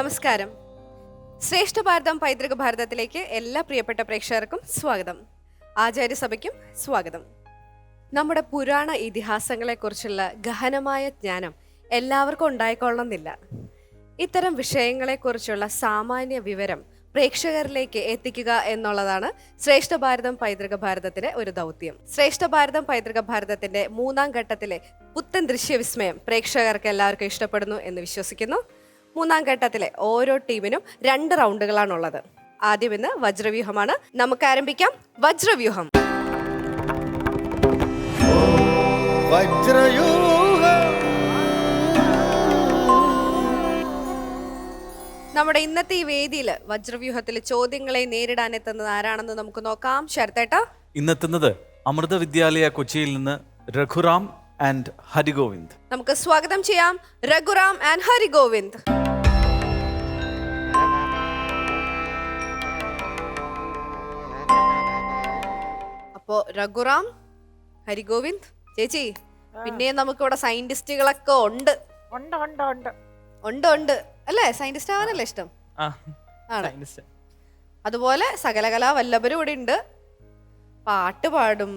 നമസ്കാരം. ശ്രേഷ്ഠ ഭാരതം പൈതൃക ഭാരതത്തിലേക്ക് എല്ലാ പ്രിയപ്പെട്ട പ്രേക്ഷകർക്കും സ്വാഗതം. ആചാര്യസഭയ്ക്കും സ്വാഗതം. നമ്മുടെ പുരാണ ഇതിഹാസങ്ങളെക്കുറിച്ചുള്ള ഗഹനമായ ജ്ഞാനം എല്ലാവർക്കും ഉണ്ടായിക്കൊള്ളണമെന്നില്ല. ഇത്തരം വിഷയങ്ങളെക്കുറിച്ചുള്ള സാമാന്യ വിവരം പ്രേക്ഷകരിലേക്ക് എത്തിക്കുക എന്നുള്ളതാണ് ശ്രേഷ്ഠ ഭാരതം പൈതൃക ഭാരതത്തിലെ ഒരു ദൗത്യം. ശ്രേഷ്ഠ ഭാരതം പൈതൃക ഭാരതത്തിന്റെ 3-ാം ഘട്ടത്തിലെ പുത്തൻ ദൃശ്യവിസ്മയം പ്രേക്ഷകർക്ക് എല്ലാവർക്കും ഇഷ്ടപ്പെടുന്നു എന്ന് വിശ്വസിക്കുന്നു. 3-ാം ഘട്ടത്തിലെ ഓരോ ടീമിനും 2 റൗണ്ടുകളാണുള്ളത്. ആദ്യം ഇന്ന് വജ്രവ്യൂഹമാണ്. നമുക്ക് ആരംഭിക്കാം. വജ്രവ്യൂഹം. നമ്മുടെ ഇന്നത്തെ ഈ വേദിയിൽ വജ്രവ്യൂഹത്തിൽ ചോദ്യങ്ങളെ നേരിടാൻ എത്തുന്നത് ആരാണെന്ന് നമുക്ക് നോക്കാം. ശരത്തേട്ടാ, ഇന്നെത്തുന്നത് അമൃത വിദ്യാലയ കൊച്ചിയിൽ നിന്ന് രഘുറാം ആൻഡ് ഹരിഗോവിന്ദ്. നമുക്ക് സ്വാഗതം ചെയ്യാം രഘുറാം ആൻഡ് ഹരിഗോവിന്ദ്. അപ്പോ രഘുറാം, ഹരിഗോവിന്ദ് ചേച്ചി, പിന്നെ നമുക്കിവിടെ സയന്റിസ്റ്റുകളൊക്കെ ഉണ്ട് അല്ലേ? സയന്റിസ്റ്റ് ആവാനല്ലേ ഇഷ്ടം? ആണ്. അതുപോലെ സകലകലാ വല്ലഭരും ഇവിടെ ഉണ്ട്. പാട്ട് പാടും,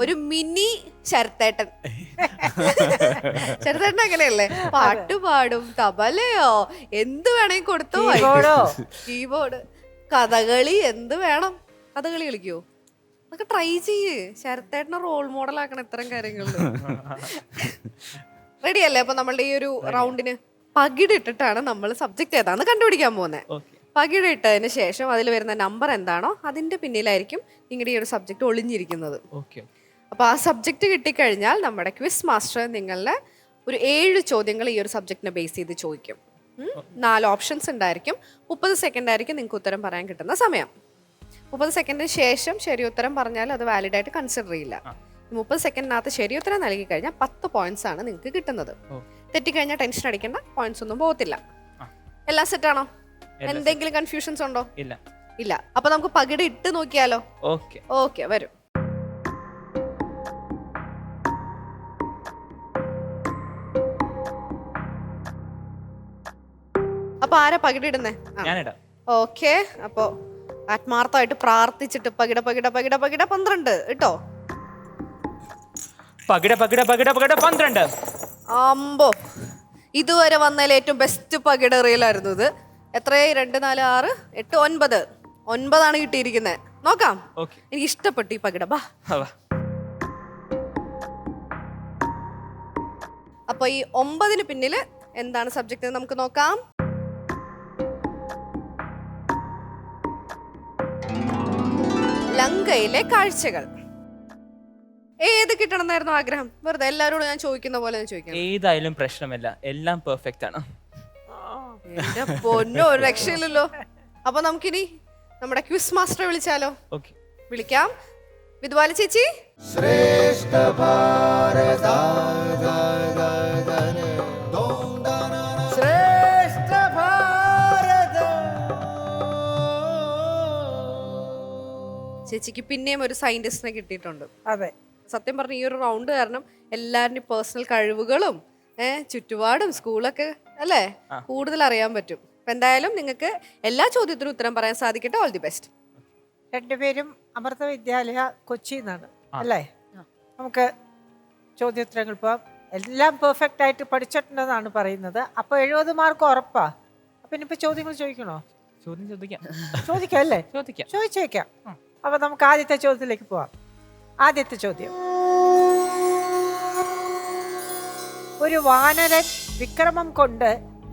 ഒരു മിനി ശരത്തേട്ടൻ. ശരത്തേട്ടൻ അങ്ങനെയല്ലേ? പാട്ട് പാടും, തബലയോ എന്ത് വേണമെങ്കിൽ കൊടുത്തോ, കീബോർഡ്, കഥകളി, എന്ത് വേണം. കഥകളി കളിക്കോ? അതൊക്കെ ട്രൈ ചെയ്യ്. ശരത്തേട്ടനെ റോൾ മോഡൽ ആക്കണം ഇത്തരം കാര്യങ്ങളിൽ. റെഡി അല്ലേ? അപ്പൊ നമ്മളുടെ ഈ ഒരു റൗണ്ടിന് പകിടിട്ടിട്ടാണ് നമ്മൾ സബ്ജക്ട് ഏതാന്ന് കണ്ടുപിടിക്കാൻ പോകുന്നത്. പകിടിട്ടതിന് ശേഷം അതിൽ വരുന്ന നമ്പർ എന്താണോ അതിന്റെ പിന്നിലായിരിക്കും നിങ്ങളുടെ ഈ ഒരു സബ്ജക്ട് ഒളിഞ്ഞിരിക്കുന്നത്. അപ്പൊ ആ സബ്ജക്ട് കിട്ടിക്കഴിഞ്ഞാൽ നമ്മുടെ ക്വിസ് മാസ്റ്റർ നിങ്ങളുടെ ഒരു 7 ചോദ്യങ്ങൾ ഈ ഒരു സബ്ജക്റ്റിനെ ബേസ് ചെയ്ത് ചോദിക്കും. 4 ഓപ്ഷൻസ് ഉണ്ടായിരിക്കും. 30 സെക്കൻഡ് ആയിരിക്കും നിങ്ങൾക്ക് ഉത്തരം പറയാൻ കിട്ടുന്ന സമയം. 30 സെക്കൻഡിന് ശേഷം ശരി ഉത്തരം പറഞ്ഞാൽ അത് വാലിഡ് ആയിട്ട് കൺസിഡർ ചെയ്യില്ല. 30 സെക്കൻഡിനകത്ത് ശരി ഉത്തരം നൽകി കഴിഞ്ഞാൽ 10 പോയിന്റ്സ് ആണ് നിങ്ങൾക്ക് കിട്ടുന്നത്. തെറ്റിക്കഴിഞ്ഞാൽ ടെൻഷൻ അടിക്കേണ്ട, പോയിന്റ്സ് ഒന്നും പോകത്തില്ല. എല്ലാം സെറ്റ് ആണോ? എന്തെങ്കിലും കൺഫ്യൂഷൻസ് ഉണ്ടോ? ഇല്ല. അപ്പൊ നമുക്ക് പകിടി ഇട്ട് നോക്കിയാലോ? ഓക്കെ, വരും. അപ്പൊ ആരാ പകിടി ഇടുന്നേ? ഓക്കെ, അപ്പൊ ആത്മാർത്ഥമായിട്ട് പ്രാർത്ഥിച്ചിട്ട് പകിട 12 കേട്ടോ. പകിട 12. അമ്പോ, ഇതുവരെ വന്നതിൽ ഏറ്റവും ബെസ്റ്റ് പകിട റീലായിരുന്നു ഇത്. എത്രയായി? 2, 4, 6, 8, 9 കിട്ടിയിരിക്കുന്നത്. നോക്കാം. എനിക്ക് ഇഷ്ടപ്പെട്ടു ഈ പകിട. അപ്പൊ ഈ 9 പിന്നില് എന്താണ് സബ്ജക്ട് നമുക്ക് നോക്കാം. ലങ്കയിലെ കാഴ്ചകൾ. ഏത് കിട്ടണമെന്നായിരുന്നു ആഗ്രഹം? വെറുതെ എല്ലാവരോടും ഞാൻ ചോദിക്കുന്ന പോലെ ഞാൻ ചോദിക്കാം. ഏതായാലും പ്രശ്നമില്ല, എല്ലാം പെർഫെക്റ്റ് ആണ്. എന്റെ പൊന്നോ, ഒരു രക്ഷയില്ലല്ലോ. അപ്പൊ നമുക്കിനി നമ്മുടെ ക്വിസ് മാസ്റ്ററെ വിളിച്ചാലോ? വിളിക്കാം. വിദ്വാല ചേച്ചി. ചേച്ചിക്ക് പിന്നെയും ഒരു സയന്റിസ്റ്റിനെ കിട്ടിയിട്ടുണ്ട്. അതെ, സത്യം പറഞ്ഞ ഈ ഒരു റൗണ്ട് കാരണം എല്ലാവരുടെയും പേഴ്സണൽ കഴിവുകളും ചുറ്റുപാടും സ്കൂളൊക്കെ അല്ലേ കൂടുതൽ അറിയാൻ പറ്റും. അപ്പൊ എന്തായാലും നിങ്ങൾക്ക് എല്ലാ ചോദ്യത്തിനും ഉത്തരം പറയാൻ സാധിക്കട്ടെ. All the best. 2 പേരും അമൃത വിദ്യാലയ കൊച്ചി എന്നാണ് അല്ലേ? നമുക്ക് ചോദ്യോത്തരങ്ങൾ ഇപ്പം എല്ലാം പെർഫെക്റ്റ് ആയിട്ട് പഠിച്ചിട്ടുണ്ടെന്നാണ് പറയുന്നത്. അപ്പൊ 70 മാർക്ക് ഉറപ്പാ. അപ്പൊ ഇനിയിപ്പോ ചോദ്യങ്ങൾ ചോദിക്കണോ? ചോദിക്കാം അല്ലേ? ചോദിച്ചേക്കാം. അപ്പൊ നമുക്ക് ആദ്യത്തെ ചോദ്യത്തിലേക്ക് പോവാം. ആദ്യത്തെ ചോദ്യം: ഒരു വാനരൻ വിക്രമം കൊണ്ട്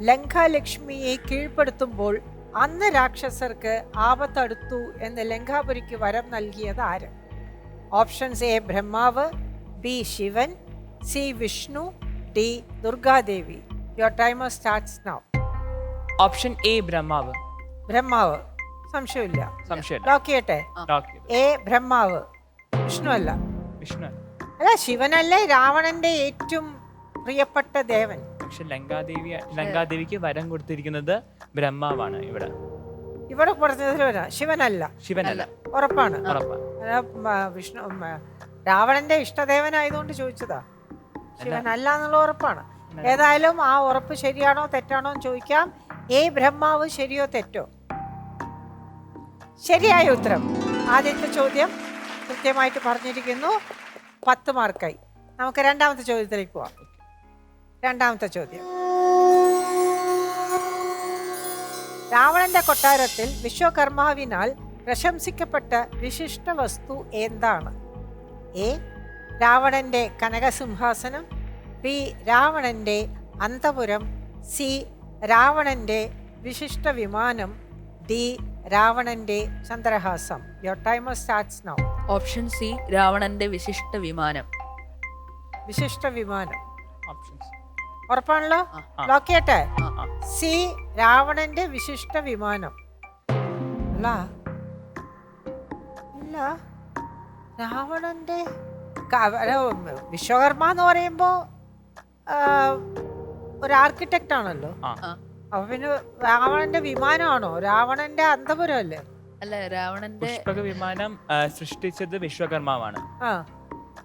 ലങ്കാലക്ഷ്മിയെ കീഴ്പ്പെടുത്തുമ്പോൾ അന്ന് രാക്ഷസർക്ക് ആപത്തടുത്തു എന്ന് ലങ്കാപുരിക്ക് വരം നൽകിയത് ആര്? Options: A Brahma, B Shivan, C Vishnu, D Durgadevi. Your timer starts now. Option A Brahma. Brahma, സംശയമില്ല. ലോക്ക് ചെയ്യട്ടെ? എ ബ്രഹ്മാവ്. വിഷ്ണു അല്ല. അല്ല, ശിവനല്ലേ രാവണന്റെ ഏറ്റവും പ്രിയപ്പെട്ട ദേവൻ. പക്ഷെ ലങ്കാദേവിക്ക് വരം കൊടുത്തിരിക്കുന്നത് ബ്രഹ്മാവാണ്. ഇവിടെ പറഞ്ഞത് ശിവനല്ല. ഉറപ്പാണ്? വിഷ്ണു രാവണന്റെ ഇഷ്ടദേവനായതുകൊണ്ട് ചോദിച്ചതാ. ശിവനല്ല എന്നുള്ള ഉറപ്പാണ്. ഏതായാലും ആ ഉറപ്പ് ശരിയാണോ തെറ്റാണോ എന്ന് ചോദിക്കാം. എ ബ്രഹ്മാവ് ശരിയോ തെറ്റോ? ശരിയായ ഉത്തരം. ആദ്യത്തെ ചോദ്യം കൃത്യമായിട്ട് പറഞ്ഞിരിക്കുന്നു. 10 മാർക്കായി. നമുക്ക് രണ്ടാമത്തെ ചോദ്യത്തിലേക്ക് പോവാം. രണ്ടാമത്തെ ചോദ്യം. രാവണന്റെ കൊട്ടാരത്തിൽ വിശ്വകർമാവിനാൽ പ്രശംസിക്കപ്പെട്ട വിശിഷ്ട വസ്തു എന്താണ്? എ രാവണന്റെ കനകസിംഹാസനം, ബി രാവണന്റെ അന്തപുരം, സി രാവണന്റെ വിശിഷ്ട വിമാനം, ഡി രാവണന്റെ Chandrahasam. Your timer starts now. Option C രാവണന്റെ വിശിഷ്ട വിമാനം. വിശിഷ്ട വിമാനം ഓപ്ഷൻസ് ഉറപ്പാണല്ലോ? ആ. ലോക്ക് ചെയ്യട്ടെ? ആ. സി രാവണന്റെ വിശിഷ്ട വിമാനം. അല്ല ഇല്ല, രാവണന്റെ വിശ്വകർമ്മ എന്ന് പറയുമ്പോ ഒരു ആർക്കിടെക്റ്റ് ആണല്ലോ. ആ. അപ്പൊ പിന്നെ രാവണന്റെ വിമാനമാണോ? രാവണന്റെ അന്തപുരം അല്ലേ? അല്ല, രാവണന്റെ പുഷ്പക വിമാനം സൃഷ്ടിച്ചത് വിശ്വകർമാവാണ്. ആ,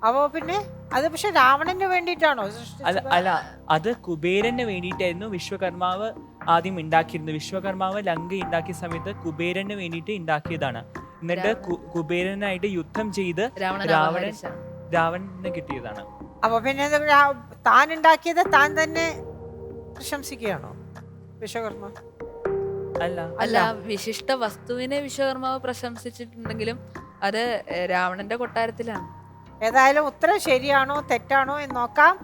അപ്പൊ പിന്നെ അത് പക്ഷെ രാവണന് വേണ്ടിയിട്ടാണോ അല്ല സൃഷ്ടിച്ചത്? അല്ല, അത് കുബേരന് വേണ്ടിയിട്ടായിരുന്നു വിശ്വകർമാവ് ആദ്യം ഉണ്ടാക്കിയിരുന്നത്. വിശ്വകർമാവ് ലങ്ക ഉണ്ടാക്കിയ സമയത്ത് കുബേരന് വേണ്ടിയിട്ട് ഉണ്ടാക്കിയതാണ്. എന്നിട്ട് കുബേരനായിട്ട് യുദ്ധം ചെയ്ത് രാവണന് കിട്ടിയതാണ്. അപ്പൊ പിന്നെ ഇത് താൻ ഉണ്ടാക്കിയത് താൻ തന്നെ പ്രശംസിക്കുകയാണോ വിശ്വകർമ്മ? അല്ല അല്ല, വിശിഷ്ട വസ്തുവിനെ വിശ്വകർമാവ് പ്രശംസിച്ചിട്ടുണ്ടെങ്കിലും അത് രാവണന്റെ കൊട്ടാരത്തിലാണ്. ഏതായാലും ഉത്തരം ശരിയാണോ തെറ്റാണോ എന്ന് നോക്കാം.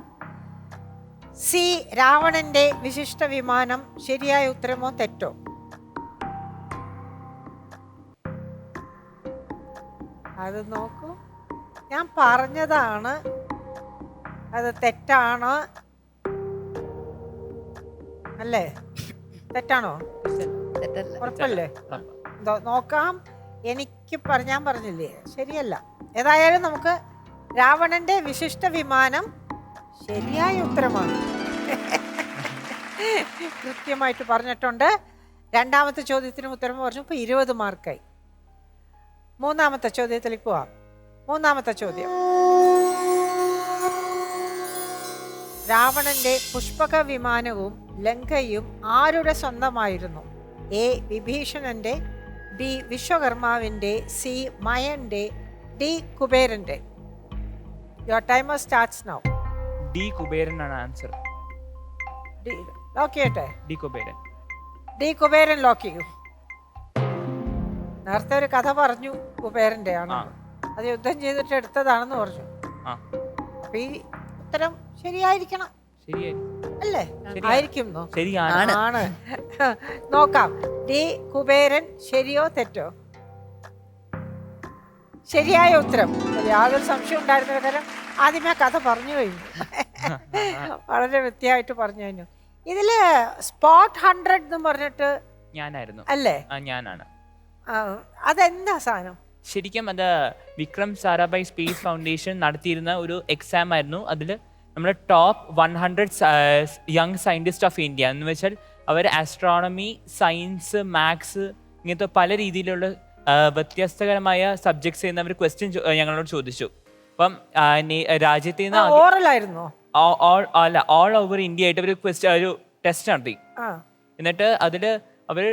സി രാവണന്റെ വിശിഷ്ട വിമാനം ശരിയായ ഉത്തരമോ തെറ്റോ? അത് നോക്കൂ, ഞാൻ പറഞ്ഞതാണ് അത് തെറ്റാണ് അല്ലേ? തെറ്റാണോ? തെറ്റല്ല. ഉറപ്പല്ലേ? നോക്കാം. എനിക്ക് ഞാൻ പറഞ്ഞില്ലേ ശരിയല്ല. ഏതായാലും നമുക്ക് രാവണന്റെ വിശിഷ്ട വിമാനം ശരിയായ ഉത്തരമാണ്. കൃത്യമായിട്ട് പറഞ്ഞിട്ടുണ്ട്. രണ്ടാമത്തെ ചോദ്യത്തിന് ഉത്തരം പറഞ്ഞു. ഇപ്പൊ 20 മാർക്കായി. മൂന്നാമത്തെ ചോദ്യത്തിലേക്ക് പോവാം. മൂന്നാമത്തെ ചോദ്യം. രാവണന്റെ പുഷ്പക വിമാനവും ലങ്കയും ആരുടെ സ്വന്തമായിരുന്നു? എ വിഭീഷണന്റെ, ബി വിശ്വകർമാവിന്റെ, സി മയന്റെ, ഡി കുബേരന്റെ. Your timer starts now. D കുബേരനാണ് ആൻസർ. ലോക്ക് ചെയ്യട്ടെ? ഡി കുബേരൻ. ഡി കുബേരൻ ലോക്ക് ചെയ്യൂ. നേരത്തെ ഒരു കഥ പറഞ്ഞു കുബേരന്റെ ആണ്, അത് യുദ്ധം ചെയ്തിട്ട് എടുത്തതാണെന്ന് പറഞ്ഞു. ആ. അപ്പൊ ഈ ഉത്തരം ശരിയായിരിക്കണം ശരിയായി. അല്ലേ? ശരിയാണ്. ആയിരിക്കുന്നോ? ശരിയാണ്. ആണ്. നോക്കാം. ഡി കുബേരൻ ശരിയോ തെറ്റോ? ശരിയായ ഉത്തരം. യാതൊരു സംശയം ഉണ്ടായിരുന്നില്ല, കാരണം ആദ്യമേ കഥ പറഞ്ഞു കഴിഞ്ഞു. വളരെ വൃത്തിയായിട്ട് പറഞ്ഞു കഴിഞ്ഞു. ഇതില് സ്പോട്ട് 100 എന്ന് പറഞ്ഞിട്ട് ഞാനായിരുന്നു. അല്ലേ? ഞാനാണ്. അതെന്താ സാധനം? ശരിക്കും അത് വിക്രം സാരാഭായ് സ്പേസ് ഫൗണ്ടേഷൻ നടത്തിയിരുന്ന ഒരു എക്സാം ആയിരുന്നു. അതിൽ നമ്മുടെ top 100 young scientist of India എന്ന് വെച്ചാൽ അവർ ആസ്ട്രോണമി, സയൻസ്, മാത്സ് ഇങ്ങനത്തെ പല രീതിയിലുള്ള വ്യത്യസ്തകരമായ സബ്ജക്ട്സ് ചെയ്യുന്നവർ ക്വസ്റ്റ്യൻ ഞങ്ങളോട് ചോദിച്ചു. അപ്പം രാജ്യത്ത് നിന്ന് ഓറലായിരുന്നോ? ഓൾ ഓവർ ഇന്ത്യ ആയിട്ട് ഒരു ഒരു ടെസ്റ്റ് നടത്തി. എന്നിട്ട് അതിൽ അവർ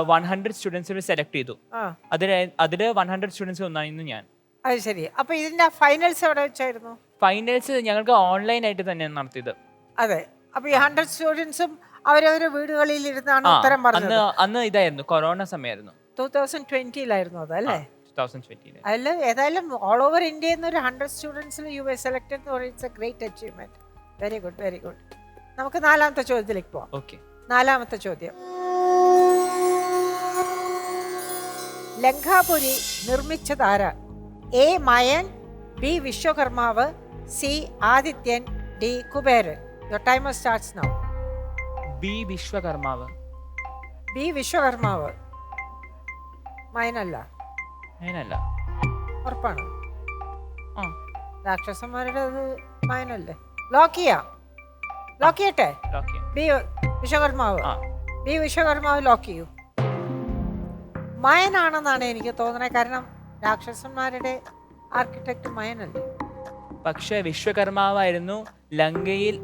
100 സ്റ്റുഡൻസിനെ സെലക്ട് ചെയ്തു. അതില് 100 സ്റ്റുഡൻസ് ഒന്നായിരുന്നു ഞാൻ. അത് ശരി. അപ്പൊ ഇതിന്റെ ഫൈനൽസ് എവിടെ വെച്ചായിരുന്നു? ഫൈനൽസ് ഞങ്ങൾക്ക് ഓൺലൈൻ ആയിട്ട് തന്നെയാണ് നടത്തിയത്. അതെ. അപ്പൊ ഈ 100 സ്റ്റുഡൻസും അവരവരുടെ വീടുകളിൽ ഇരുന്നാണ് ഉത്തരം പറഞ്ഞത്. അന്ന് ഇതായിരുന്നു, കൊറോണ സമയമായിരുന്നു. 2020-ലായിരുന്നു അത് അല്ലേ? 2020. അതിൽ ഏതായാലും ഓൾ ഓവർ ഇന്ത്യയിൽ നിന്ന് ഒരു 100 സ്റ്റുഡൻസിൽ യു എസ് സെലക്ടഡ് എന്ന് പറയുന്നത് it's a great achievement. Very good, very good. നമുക്ക് നാലാമത്തെ ചോദ്യത്തിലേക്ക് പോവാം. ഓക്കെ. നാലാമത്തെ ചോദ്യം. ലങ്കാപുരി നിർമ്മിച്ചതാരാ? A Mayan, B Vishwakarma, C Adityan, D Kuberan. Your timer starts now. B Vishwakarma. B Vishwakarma. മയനല്ല? അതിനല്ല. ഉറപ്പാണ്? ആ. രാക്ഷസന്മാരുടെ അത് മയനല്ലേ? ലോക്ക് ചെയ്യാം? ലോക്ക് ചെയ്യട്ടെ? ഓക്കെ. ബി വിശ്വകർമാവ്. ആ. ബി വിശ്വകർമാവ് ലോക്ക് ചെയ്യൂ. മയനാണെന്നാണ് എനിക്ക് തോന്നുന്നത്. കാരണം രാക്ഷസന്മാരുടെ ആർക്കിടെക്ട് മയനല്ലേ? പക്ഷേ വിശ്വകർമാവായിരുന്നു ലങ്കയിൽ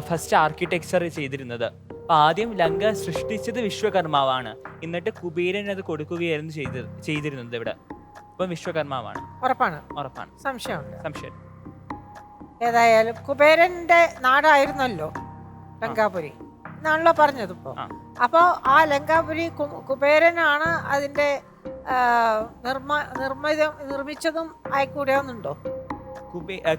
ഫസ്റ്റ് ആർക്കിടെക്ചർ ചെയ്തിരുന്നത്. അപ്പൊ ആദ്യം ലങ്ക സൃഷ്ടിച്ചത് വിശ്വകർമാവാണ്, എന്നിട്ട് കുബേരൻ അത് കൊടുക്കുകയായിരുന്നു ചെയ്തിരുന്നത് ഇവിടെ. അപ്പം വിശ്വകർമാവാണ്. ഉറപ്പാണ്? ഉറപ്പാണ്. സംശയമുണ്ട്? സംശയം. ഏതായാലും കുബേരന്റെ നാടായിരുന്നല്ലോ ലങ്കാപുരി എന്നാണല്ലോ പറഞ്ഞത് ഇപ്പോ. ആ. അപ്പോൾ ആ ലങ്കാപുരി കുബേരനാണ് അതിന്റെ നിർമ്മിച്ചതും ആയിക്കൂടെയൊന്നുണ്ടോ?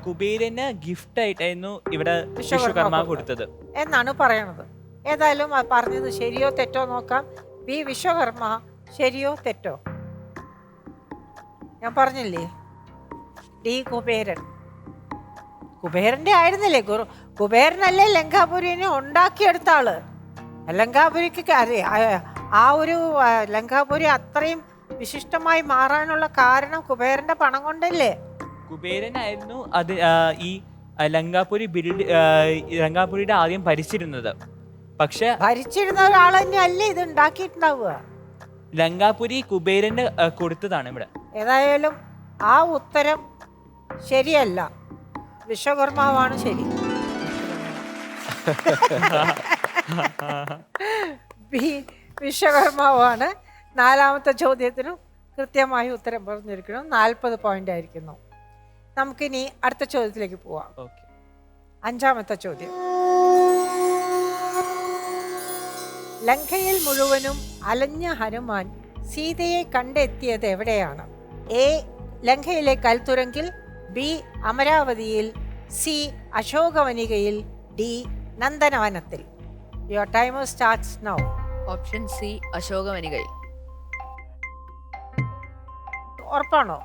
കുബേരന് ഗിഫ്റ്റ് ആയിട്ടായിരുന്നു ഇവിടെ വിശ്വകർമാവ് കൊടുത്തത് എന്നാണ് പറയണത്. ഏതായാലും ആ പറഞ്ഞത് ശരിയോ തെറ്റോ നോക്കാം. ബി വിശ്വകർമ്മ ശരിയോ തെറ്റോ? ഞാൻ പറഞ്ഞില്ലേ, ഡി കുബേരൻ. കുബേരന്റെ ആയിരുന്നില്ലേ? കുബേരനല്ലേ ലങ്കാപുരിനെ ഉണ്ടാക്കിയെടുത്ത ആള്. ലങ്കാപുരിക്ക് ആ ഒരു ലങ്കാപുരി അത്രയും വിശിഷ്ടമായി മാറാനുള്ള കാരണം കുബേരന്റെ പണം കൊണ്ടല്ലേ? കുബേരനായിരുന്നു അത് ഈ ലങ്കാപുരിയുടെ ആദ്യം ഭരിച്ചിരുന്നത്. പക്ഷെ ഭരിച്ചിരുന്ന ഒരാൾ തന്നെ അല്ലേ ഇത് ഉണ്ടാക്കിയിട്ടുണ്ടാവുക? ലങ്കാപുരി കുബേരന് കൊടുത്തതാണ് ഇവിടെ. ഏതായാലും ആ ഉത്തരം ശരിയല്ല. വിശ്വകർമാവാണ് ശരി. ബി വിശ്വകർമാവാണ്. 4ാമത്തെ ചോദ്യത്തിനും കൃത്യമായി ഉത്തരം പറഞ്ഞിരിക്കണം. 40 പോയിന്റ് ആയിരിക്കുന്നു. നമുക്കിനി അടുത്ത ചോദ്യത്തിലേക്ക് പോവാം. 5ാമത്തെ ചോദ്യം. ലങ്കയിൽ മുഴുവനും അലഞ്ഞ ഹനുമാൻ സീതയെ കണ്ടെത്തിയത് എവിടെയാണ്? എ ലങ്കയിലെ കൽത്തുരങ്കിൽ, ബി അമരാവതിയിൽ, സി അശോകവനികയിൽ, ഡി നന്ദനവനത്തിൽ. Your timer starts now. Option C അശോകവനികയിൽ. ഉറപ്പാണോ?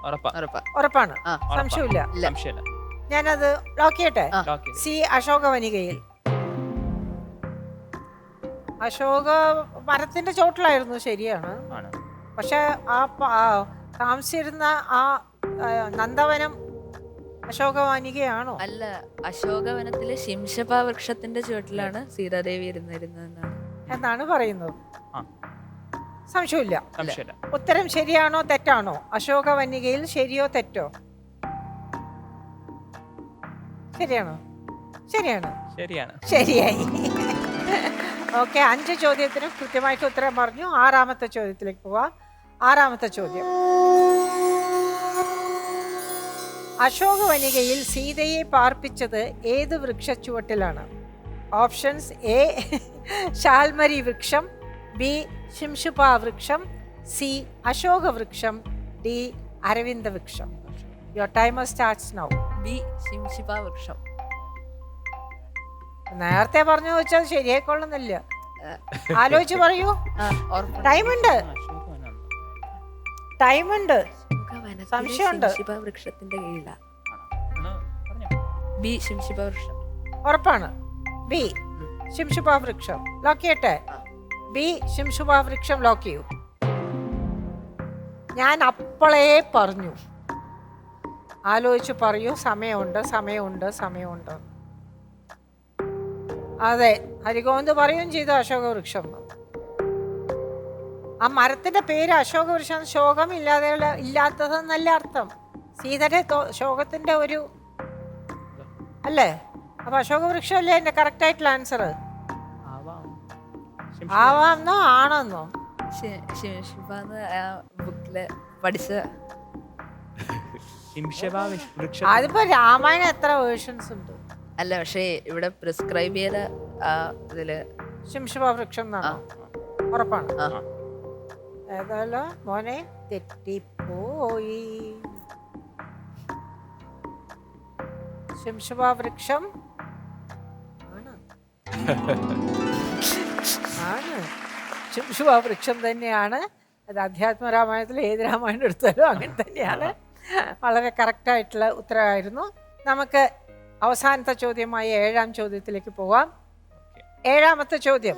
ഉറപ്പാ. ഉറപ്പാണ്? ആ. സംശയമില്ല? സംശയമില്ല. ഞാനത് ലോക്ക് ചെയ്യട്ടെ. ആ. സി അശോകവനികയിൽ. അശോക മരത്തിന്റെ ചോട്ടിലായിരുന്നു, ശരിയാണ്. പക്ഷെ ആ താമസിച്ചിരുന്ന ആ നന്ദവനം അശോകവനികയാണോ? അല്ല, അശോകവനത്തിലെ ശിംശപ വൃക്ഷത്തിന്റെ ചുവട്ടിലാണ് സീതാദേവി ഇരുന്നിരുന്നതെന്നാണ് എന്നാണ് പറയുന്നത്. ആ. സംശയമില്ല? സംശയമില്ല. ഉത്തരം ശരിയാണോ തെറ്റാണോ? അശോകവനികയിൽ ശരിയോ തെറ്റോ? ശരിയാണോ? ശരിയാണ്. ശരിയാണ്. ശരിയായി. ഓക്കെ, 5 ചോദ്യത്തിനും കൃത്യമായിട്ട് ഉത്തരം പറഞ്ഞു. 6ാമത്തെ ചോദ്യത്തിലേക്ക് പോവാം. 6ാമത്തെ ചോദ്യം. അശോകവനികയിൽ സീതയെ പാർപ്പിച്ചത് ഏത് വൃക്ഷച്ചുവട്ടിലാണ്? ഓപ്ഷൻസ്: എ ശാൽമരി വൃക്ഷം, ബി ശിംശുപ വൃക്ഷം, സി അശോക വൃക്ഷം, ഡി അരവിന്ദ വൃക്ഷം. Your timer starts now. B ശിംശിപ വൃക്ഷം. നേരത്തെ പറഞ്ഞു വെച്ചാൽ ശരിയായിക്കൊള്ളുന്നില്ല. ആലോചിച്ച് പറയൂ. ടൈമുണ്ട്. ടൈമുണ്ട്. സംശയമുണ്ട്? ശിംശിപ വൃക്ഷത്തിന്റെ കീഴിലാണ്. ബി ശിംശിപ വൃക്ഷം. ഉറപ്പാണ്? ബി ശിംശുപ വൃക്ഷം ലോക്ക് ചെയ്യട്ടെ? ബി ശിംശുപ വൃക്ഷം ലോക്ക് ചെയ്യൂ. ഞാൻ അപ്പോളേ പറഞ്ഞു, ആലോചിച്ച് പറയൂ. സമയമുണ്ട്, സമയമുണ്ട്, സമയമുണ്ട്. അതെ, ഹരിഗോവിന്ദ് പറയുകയും ചെയ്തു അശോക വൃക്ഷം. ആ മരത്തിന്റെ പേര് അശോക വൃക്ഷം. ശോകം ഇല്ലാത്തതെന്നല്ല അർത്ഥം. സീതയുടെ ശോകത്തിന്റെ ഒരു അല്ലേ? അപ്പൊ അശോക വൃക്ഷം അല്ലേ എന്റെ കറക്റ്റ് ആയിട്ടുള്ള ആൻസർ? ആവാന്നോ ആണെന്നോ? ശിംശിപ ബുക്കില് പഠിച്ച. അതിപ്പോ രാമായണം എത്ര വേർഷൻസ് ഉണ്ട്? അല്ല, പക്ഷേ ഇവിടെ പ്രിസ്ക്രൈബ് ചെയ്ത ഇതില് ശിംശുപ വൃക്ഷം എന്നാണോ? ഉറപ്പാണ്? ഏതായാലും മോനെ തെറ്റിപ്പോയി. ശിംശുപ വൃക്ഷം ആണ്. ശിംശുപ വൃക്ഷം തന്നെയാണ്. അത് അധ്യാത്മ രാമായണത്തിൽ ഏത് രാമായണം എടുത്താലും അങ്ങനെ തന്നെയാണ്. വളരെ കറക്റ്റായിട്ടുള്ള ഉത്തരവായിരുന്നു. നമുക്ക് അവസാനത്തെ ചോദ്യമായ 7ാം ചോദ്യത്തിലേക്ക് പോവാം. 7ാമത്തെ ചോദ്യം.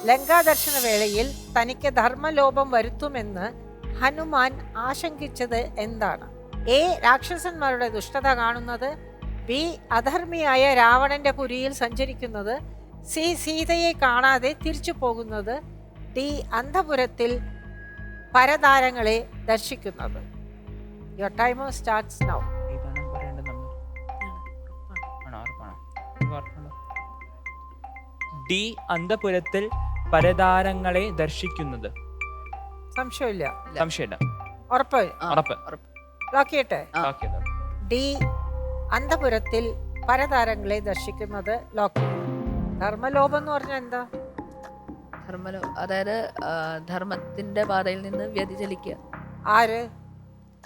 ലങ്കാദർശന വേളയിൽ തനിക്ക് ധർമ്മലോപം വരുത്തുമെന്ന് ഹനുമാൻ ആശങ്കിച്ചത് എന്താണ്? എ രാക്ഷസന്മാരുടെ ദുഷ്ടത കാണുന്നത്, ബി അധർമ്മിയായ രാവണന്റെ പുരിയിൽ സഞ്ചരിക്കുന്നത്, സി സീതയെ കാണാതെ തിരിച്ചു പോകുന്നത്, ഡി അന്തപുരത്തിൽ പരതാരങ്ങളെ ദർശിക്കുന്നത്. Your timer starts now. ഏതാണ് പറയേണ്ട നമ്പർ? ആണോ? ഉറപ്പാണോ? ഉറപ്പാണോ? ഡി അന്തപുരത്തിൽ പരതാരങ്ങളെ ദർശിക്കുന്നത്. സംശയമില്ല. സംശയമില്ല. ഉറപ്പ്? ഉറപ്പ്. ലോക്ക് ചെയ്യട്ടെ. ഓക്കെ. ഡി അന്തപുരത്തിൽ പരതാരങ്ങളെ ദർശിക്കുന്നത് ലോക്ക്. ധർമ്മലോപം എന്ന് പറഞ്ഞാൽ എന്താ? ധർമ്മലോ അതായത് ധർമ്മത്തിന്റെ പാതയിൽ നിന്ന് വ്യതിചലിക്കുക. ആര്?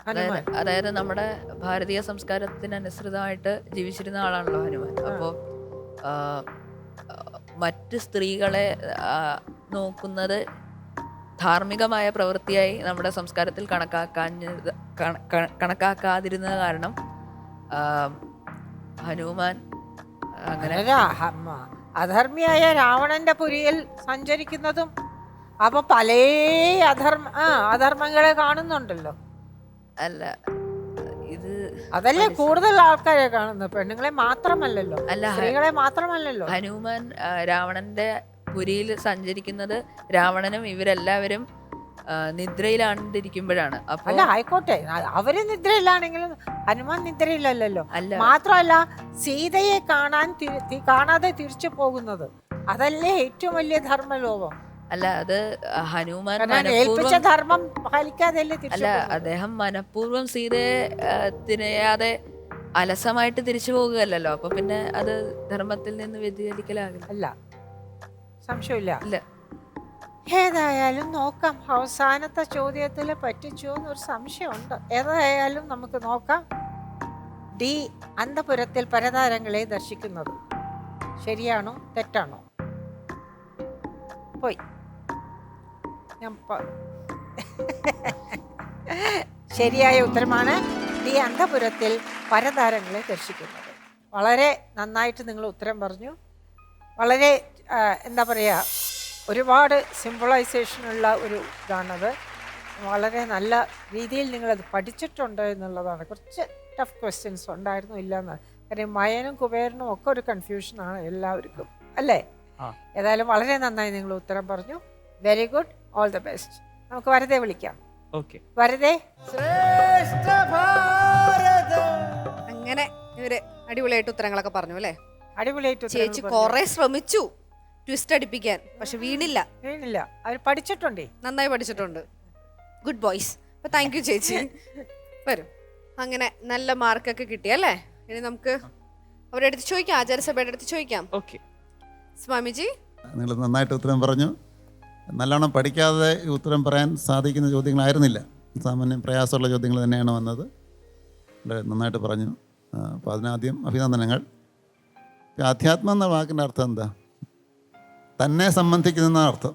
ഹനുമാൻ. അതായത് നമ്മുടെ ഭാരതീയ സംസ്കാരത്തിനനുസൃതമായിട്ട് ജീവിച്ചിരുന്ന ആളാണല്ലോ ഹനുമാൻ. അപ്പോൾ മറ്റ് സ്ത്രീകളെ നോക്കുന്നത് ധാർമ്മികമായ പ്രവൃത്തിയായി നമ്മുടെ സംസ്കാരത്തിൽ കണക്കാക്കാതിരുന്നത് കാരണം ഹനുമാൻ അങ്ങനെ അധർമ്മിയായ രാവണന്റെ പുരിയിൽ സഞ്ചരിക്കുന്നതും അപ്പൊ പല അധർമ്മങ്ങളെ കാണുന്നുണ്ടല്ലോ. അല്ല, ഇത് അതല്ലേ കൂടുതൽ ആൾക്കാരെ കാണുന്നത്, പെണ്ണുങ്ങളെ മാത്രമല്ലല്ലോ, അല്ല, സ്ത്രീകളെ മാത്രമല്ലല്ലോ. ഹനുമാൻ രാവണന്റെ പുരിയിൽ സഞ്ചരിക്കുന്നത് രാവണനും ഇവരെല്ലാവരും നിദ്രയിലാണ്ടിരിക്കുമ്പോഴാണ്. അപ്പൊ അല്ല, ആയിക്കോട്ടെ, അവര് നിദ്രയിലാണെങ്കിലും ഹനുമാൻ നിദ്രയിലല്ലോ. അല്ല, മാത്രമല്ല സീതയെ കാണാതെ തിരിച്ചു പോകുന്നത് അതല്ലേ ഏറ്റവും വലിയ ധർമ്മലോപം. അല്ല, അത് ഹനുമാൻ ഏൽപ്പിച്ച ധർമ്മം പാലിക്കാതെയല്ലേ അല്ല, തിരിച്ചു. അദ്ദേഹം മനഃപൂർവ്വം സീതയെ തിരയാതെ അലസമായിട്ട് തിരിച്ചു പോകുകയല്ലോ. അപ്പൊ പിന്നെ അത് ധർമ്മത്തിൽ നിന്ന് വ്യതിചലിക്കലാകില്ല. അല്ല, സംശയമില്ല. ഇല്ല. ഏതായാലും നോക്കാം. അവസാനത്തെ ചോദ്യത്തിൽ പറ്റിച്ചോ എന്നൊരു സംശയമുണ്ട്. ഏതായാലും നമുക്ക് നോക്കാം. ഡി അന്തപുരത്തിൽ പരതാരങ്ങളെ ദർശിക്കുന്നത് ശരിയാണോ തെറ്റാണോ? പോയി ഞാൻ ശരിയായ ഉത്തരമാണ് ഡി അന്തപുരത്തിൽ പരതാരങ്ങളെ ദർശിക്കുന്നത്. വളരെ നന്നായിട്ട് നിങ്ങൾ ഉത്തരം പറഞ്ഞു. വളരെ എന്താ പറയുക, ഒരുപാട് സിംബിളൈസേഷനുള്ള ഒരു ഇതാണത്. വളരെ നല്ല രീതിയിൽ നിങ്ങളത് പഠിച്ചിട്ടുണ്ട് എന്നുള്ളതാണ്. കുറച്ച് ടഫ് ക്വസ്റ്റ്യൻസ് ഉണ്ടായിരുന്നു, ഇല്ലയെന്ന്. കാര്യം മയനും കുബേരനും ഒക്കെ ഒരു കൺഫ്യൂഷനാണ് എല്ലാവർക്കും, അല്ലേ? ഏതായാലും വളരെ നന്നായി നിങ്ങൾ ഉത്തരം പറഞ്ഞു. Very good, all the best. നമുക്ക് വരദെ വിളിക്കാം. വരദെ. അങ്ങനെ ഇവര് അടിപൊളിയായിട്ട് ഉത്തരങ്ങളൊക്കെ പറഞ്ഞു അല്ലേ? അടിപൊളിയായിട്ട് ചേച്ചി കൊറേ ശ്രമിച്ചു ട്വിസ്റ്റ് അടിപ്പിക്കാൻ, പക്ഷെ വീണില്ല. അവർ പഠിച്ചിട്ടുണ്ടേ, നന്നായി പഠിച്ചിട്ടുണ്ട്. Good boys. അപ്പൊ താങ്ക് യു ചേച്ചി. വരും. അങ്ങനെ നല്ല മാർക്കൊക്കെ കിട്ടിയല്ലേ? ഇനി നമുക്ക് അവരുടെ അടുത്ത് ചോദിക്കാം, ആചാര്യസഭയുടെ അടുത്ത് ചോദിക്കാം. സ്വാമിജി, നിങ്ങൾ നന്നായിട്ട് ഉത്തരം പറഞ്ഞു. നല്ലോണം പഠിക്കാതെ ഉത്തരം പറയാൻ സാധിക്കുന്ന ചോദ്യങ്ങളായിരുന്നില്ല, സാമാന്യം പ്രയാസമുള്ള ചോദ്യങ്ങൾ തന്നെയാണ് വന്നത്. നന്നായിട്ട് പറഞ്ഞു. അപ്പോൾ അതിനാദ്യം അഭിനന്ദനങ്ങൾ. അധ്യാത്മം എന്ന വാക്കിൻ്റെ അർത്ഥം എന്താ? തന്നെ സംബന്ധിക്കുന്ന അർത്ഥം.